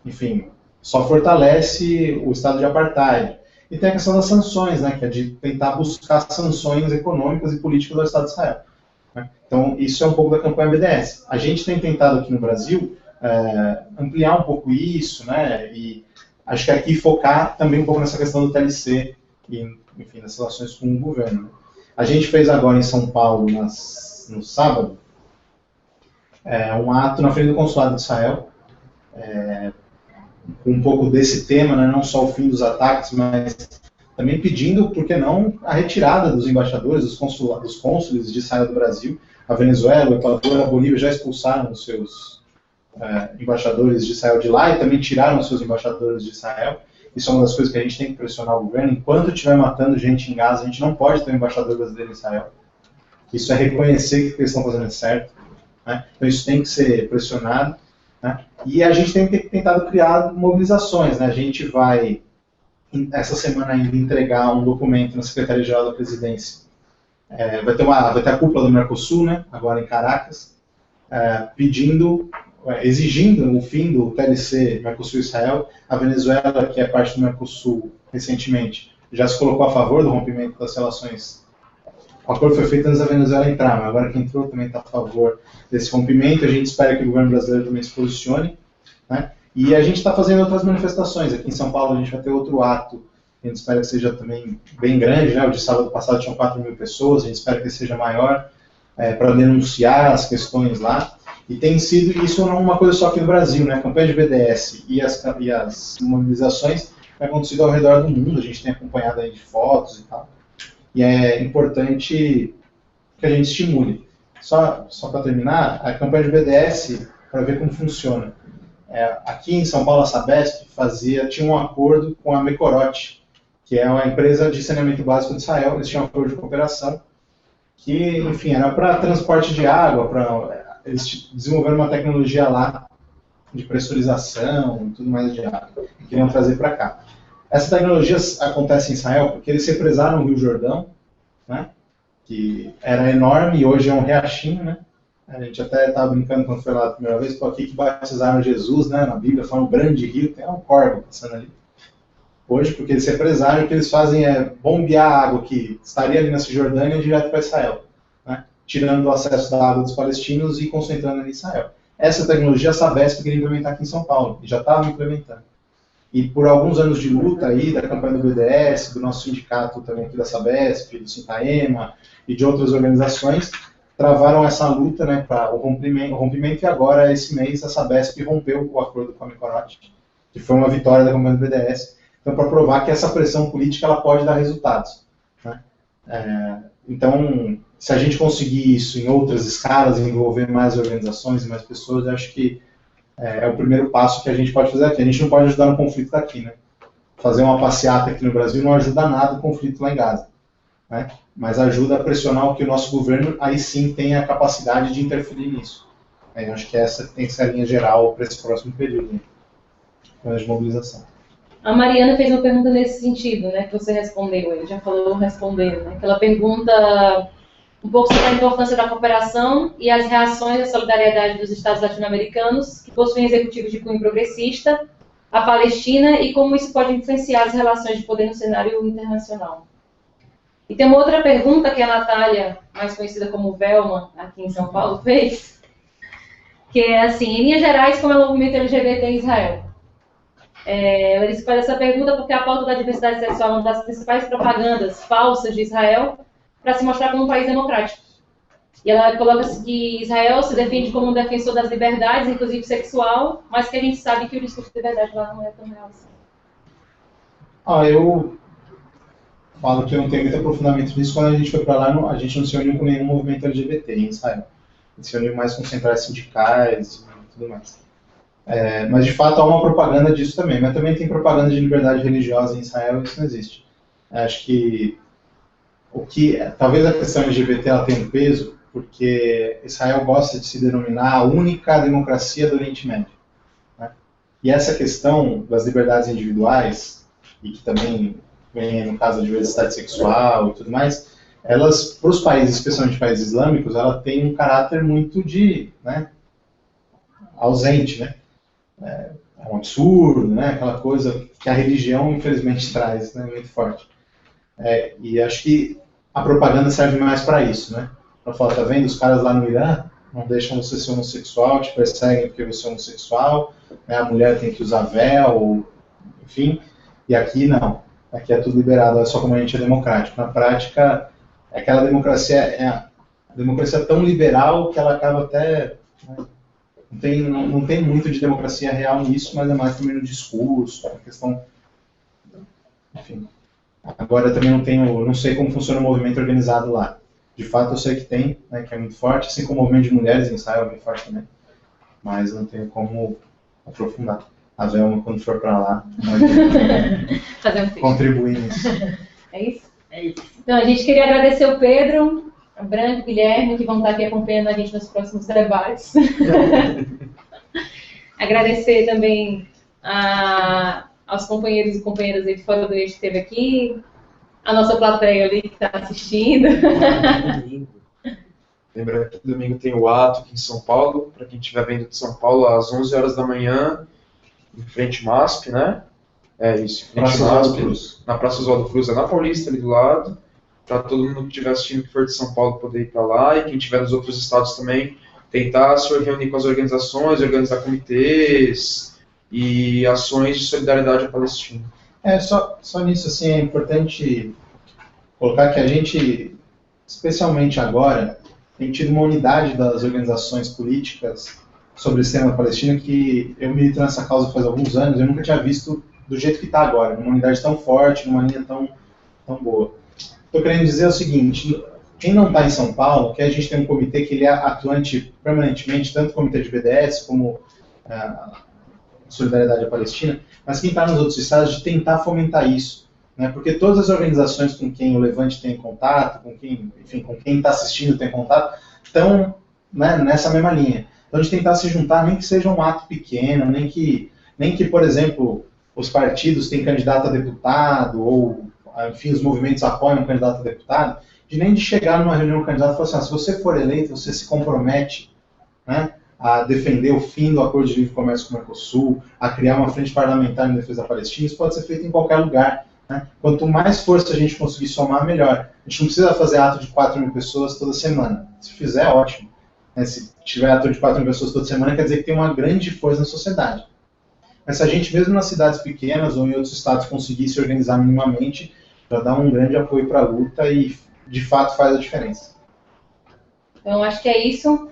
enfim, só fortalece o estado de apartheid. E tem a questão das sanções, né, que é de tentar buscar sanções econômicas e políticas do Estado de Israel. Né? Então, isso é um pouco da campanha BDS. A gente tem tentado aqui no Brasil ampliar um pouco isso, né, e acho que aqui focar também um pouco nessa questão do TLC e, enfim, das relações com o governo. Né? A gente fez agora em São Paulo, no sábado, um ato na frente do consulado de Israel, com um pouco desse tema, né, não só o fim dos ataques, mas também pedindo, por que não, a retirada dos embaixadores, dos cônsules de Israel do Brasil. A Venezuela, o Equador, a Bolívia já expulsaram os seus embaixadores de Israel de lá e também tiraram os seus embaixadores de Israel. Isso é uma das coisas que a gente tem que pressionar o governo. Enquanto estiver matando gente em Gaza, a gente não pode ter um embaixador brasileiro em Israel. Isso é reconhecer que eles estão fazendo certo. Né? Então isso tem que ser pressionado. Né? E a gente tem tentado criar mobilizações. Né? A gente vai, essa semana ainda, entregar um documento na Secretaria-Geral da Presidência. Vai ter a cúpula do Mercosul, né? Agora em Caracas, exigindo o fim do TLC Mercosul-Israel. A Venezuela, que é parte do Mercosul recentemente, já se colocou a favor do rompimento das relações. O acordo foi feito antes da Venezuela entrar, mas agora que entrou também está a favor desse rompimento. A gente espera que o governo brasileiro também se posicione. Né? E a gente está fazendo outras manifestações. Aqui em São Paulo a gente vai ter outro ato, a gente espera que seja também bem grande. Né? O de sábado passado tinham 4.000 pessoas, a gente espera que seja maior, para denunciar as questões lá. E tem sido isso não uma coisa só aqui no Brasil, né? A campanha de BDS e as mobilizações têm acontecido ao redor do mundo, a gente tem acompanhado aí de fotos e tal. E é importante que a gente estimule. Só para terminar, a campanha de BDS, para ver como funciona. Aqui em São Paulo, a Sabesp tinha um acordo com a Mecorote, que é uma empresa de saneamento básico de Israel. Eles tinham um acordo de cooperação, que, enfim, era para transporte de água, eles desenvolveram uma tecnologia lá de pressurização e tudo mais de água, e queriam trazer para cá. Essa tecnologia acontece em Israel porque eles represaram o Rio Jordão, né, que era enorme e hoje é um riachinho, né? A gente até estava brincando quando foi lá a primeira vez, por aqui que batizaram Jesus, né, na Bíblia, foi um grande rio, tem um corvo passando ali. Hoje, porque eles represaram, o que eles fazem é bombear a água que estaria ali na Cisjordânia direto para Israel, né? Tirando o acesso da água dos palestinos e concentrando ali em Israel. Essa tecnologia a Sabesp queria implementar aqui em São Paulo, e já estava implementando. E por alguns anos de luta aí, da campanha do BDS, do nosso sindicato também aqui da Sabesp, do Sintaema e de outras organizações, travaram essa luta, né, para o rompimento, e agora, esse mês, a Sabesp rompeu o acordo com a Mecorote, que foi uma vitória da campanha do BDS, então para provar que essa pressão política ela pode dar resultados. Né? Então, se a gente conseguir isso em outras escalas, envolver mais organizações e mais pessoas, eu acho que é o primeiro passo que a gente pode fazer aqui. A gente não pode ajudar no conflito daqui, né? Fazer uma passeata aqui no Brasil não ajuda nada o conflito lá em Gaza, né? Mas ajuda a pressionar o que o nosso governo, aí sim, tem a capacidade de interferir nisso. Eu acho que essa tem que ser a linha geral para esse próximo período, né, de mobilização. A Mariana fez uma pergunta nesse sentido, né, que você respondeu, ele já falou respondendo, né, que ela pergunta um pouco sobre a importância da cooperação e as reações à solidariedade dos Estados latino-americanos, que possuem executivos de cunho progressista, a Palestina, e como isso pode influenciar as relações de poder no cenário internacional. E tem uma outra pergunta que a Natália, mais conhecida como Velma, aqui em São Paulo, fez, que é assim, em linhas gerais, como é o movimento LGBT em Israel? Ela disse que faz essa pergunta porque a pauta da diversidade sexual é uma das principais propagandas falsas de Israel para se mostrar como um país democrático. E ela coloca que Israel se defende como um defensor das liberdades, inclusive sexual, mas que a gente sabe que o discurso de liberdade lá não é tão real assim. Eu falo que eu não tenho muito aprofundamento nisso. Quando a gente foi para lá, a gente não se uniu com nenhum movimento LGBT em Israel. A gente se uniu mais com centrais sindicais e tudo mais. Mas de fato há uma propaganda disso também, mas também tem propaganda de liberdade religiosa em Israel, e isso não existe. Acho que talvez a questão LGBT ela tenha um peso, porque Israel gosta de se denominar a única democracia do Oriente Médio, né? E essa questão das liberdades individuais, e que também vem no caso da diversidade sexual e tudo mais, elas, para os países, especialmente países islâmicos, ela tem um caráter muito né, ausente, né? É um absurdo, né? Aquela coisa que a religião, infelizmente, traz, né? Muito forte. E acho que a propaganda serve mais para isso, né? Para falar, tá vendo, os caras lá no Irã não deixam você ser homossexual, te perseguem porque você é homossexual, né? A mulher tem que usar véu, enfim, e aqui não. Aqui é tudo liberado, é só como a gente é democrático. Na prática, aquela democracia a democracia é tão liberal que ela acaba até... Né? Não tem muito de democracia real nisso, mas é mais também no discurso, a questão... Enfim. Agora eu também não sei como funciona o movimento organizado lá. De fato eu sei que tem, né, que é muito forte, assim como o movimento de mulheres em Israel é bem forte também. Mas eu não tenho como aprofundar. A Velma, quando for para lá, fazer contribuir nisso. É isso? É isso. Então, a gente queria agradecer o Pedro, a Branco e o Guilherme, que vão estar aqui acompanhando a gente nos próximos debates. Agradecer também aos companheiros e companheiras aí de fora do eixo que esteve aqui, a nossa plateia ali que está assistindo. Lembrando que domingo tem o ato aqui em São Paulo, para quem estiver vendo de São Paulo, às 11 horas da manhã, em frente MASP, né? É isso, frente MASP, na Praça Oswaldo Cruz, é na Paulista, ali do lado, para todo mundo que estiver assistindo que for de São Paulo poder ir para lá, e quem estiver nos outros estados também, tentar se reunir com as organizações, organizar comitês e ações de solidariedade à Palestina. Só nisso, assim, é importante colocar que a gente, especialmente agora, tem tido uma unidade das organizações políticas sobre esse tema da Palestina que eu milito nessa causa faz alguns anos, eu nunca tinha visto do jeito que está agora, numa unidade tão forte, numa linha tão boa. Estou querendo dizer o seguinte, quem não está em São Paulo, que a gente tem um comitê que ele é atuante permanentemente, tanto o comitê de BDS como Solidariedade à Palestina, mas quem está nos outros estados de tentar fomentar isso, né? Porque todas as organizações com quem o Levante tem contato, com quem está assistindo tem contato, estão, né, nessa mesma linha. Então a gente tentar se juntar, nem que seja um ato pequeno, nem que, por exemplo, os partidos têm candidato a deputado, ou, enfim, os movimentos apoiam um candidato a deputado, nem de chegar numa reunião com o candidato e falar assim, se você for eleito, você se compromete, né, a defender o fim do Acordo de Livre Comércio com o Mercosul, a criar uma frente parlamentar em defesa da Palestina, isso pode ser feito em qualquer lugar, né? Quanto mais força a gente conseguir somar, melhor. A gente não precisa fazer ato de 4.000 pessoas toda semana. Se fizer, ótimo. Se tiver ato de 4.000 pessoas toda semana, quer dizer que tem uma grande força na sociedade. Mas se a gente, mesmo nas cidades pequenas ou em outros estados, conseguir se organizar minimamente, já dá um grande apoio para a luta e, de fato, faz a diferença. Então, acho que é isso.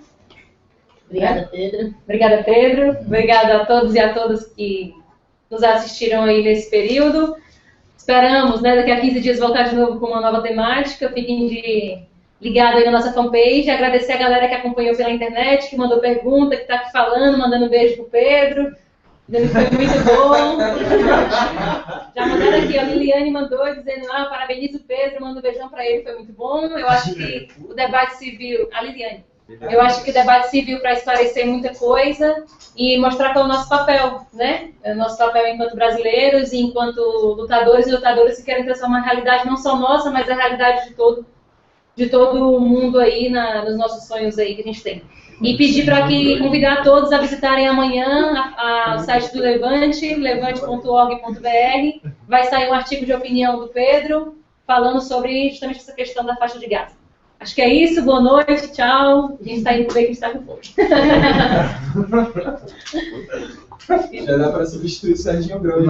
Obrigada, Pedro. Obrigada, Pedro. Obrigada a todos e a todas que nos assistiram aí nesse período. Esperamos, né, daqui a 15 dias voltar de novo com uma nova temática. Fiquem ligados aí na nossa fanpage. Agradecer a galera que acompanhou pela internet, que mandou pergunta, que está aqui falando, mandando um beijo pro Pedro. Foi muito bom. Já mandaram aqui, a Liliane mandou dizendo, parabenizo o Pedro, manda um beijão para ele, foi muito bom. Eu acho que o debate civil... A Liliane. Eu acho que o debate civil para esclarecer muita coisa e mostrar qual é o nosso papel, né? O nosso papel enquanto brasileiros e enquanto lutadores e lutadoras que querem transformar a realidade não só nossa, mas a realidade de todo o mundo aí, nos nossos sonhos aí que a gente tem. E pedir para convidar todos a visitarem amanhã o site do Levante, levante.org.br. Vai sair um artigo de opinião do Pedro falando sobre justamente essa questão da faixa de Gaza. Acho que é isso, boa noite, tchau. A gente está indo ver que a gente está com fome. Já dá para substituir o Serginho Grão.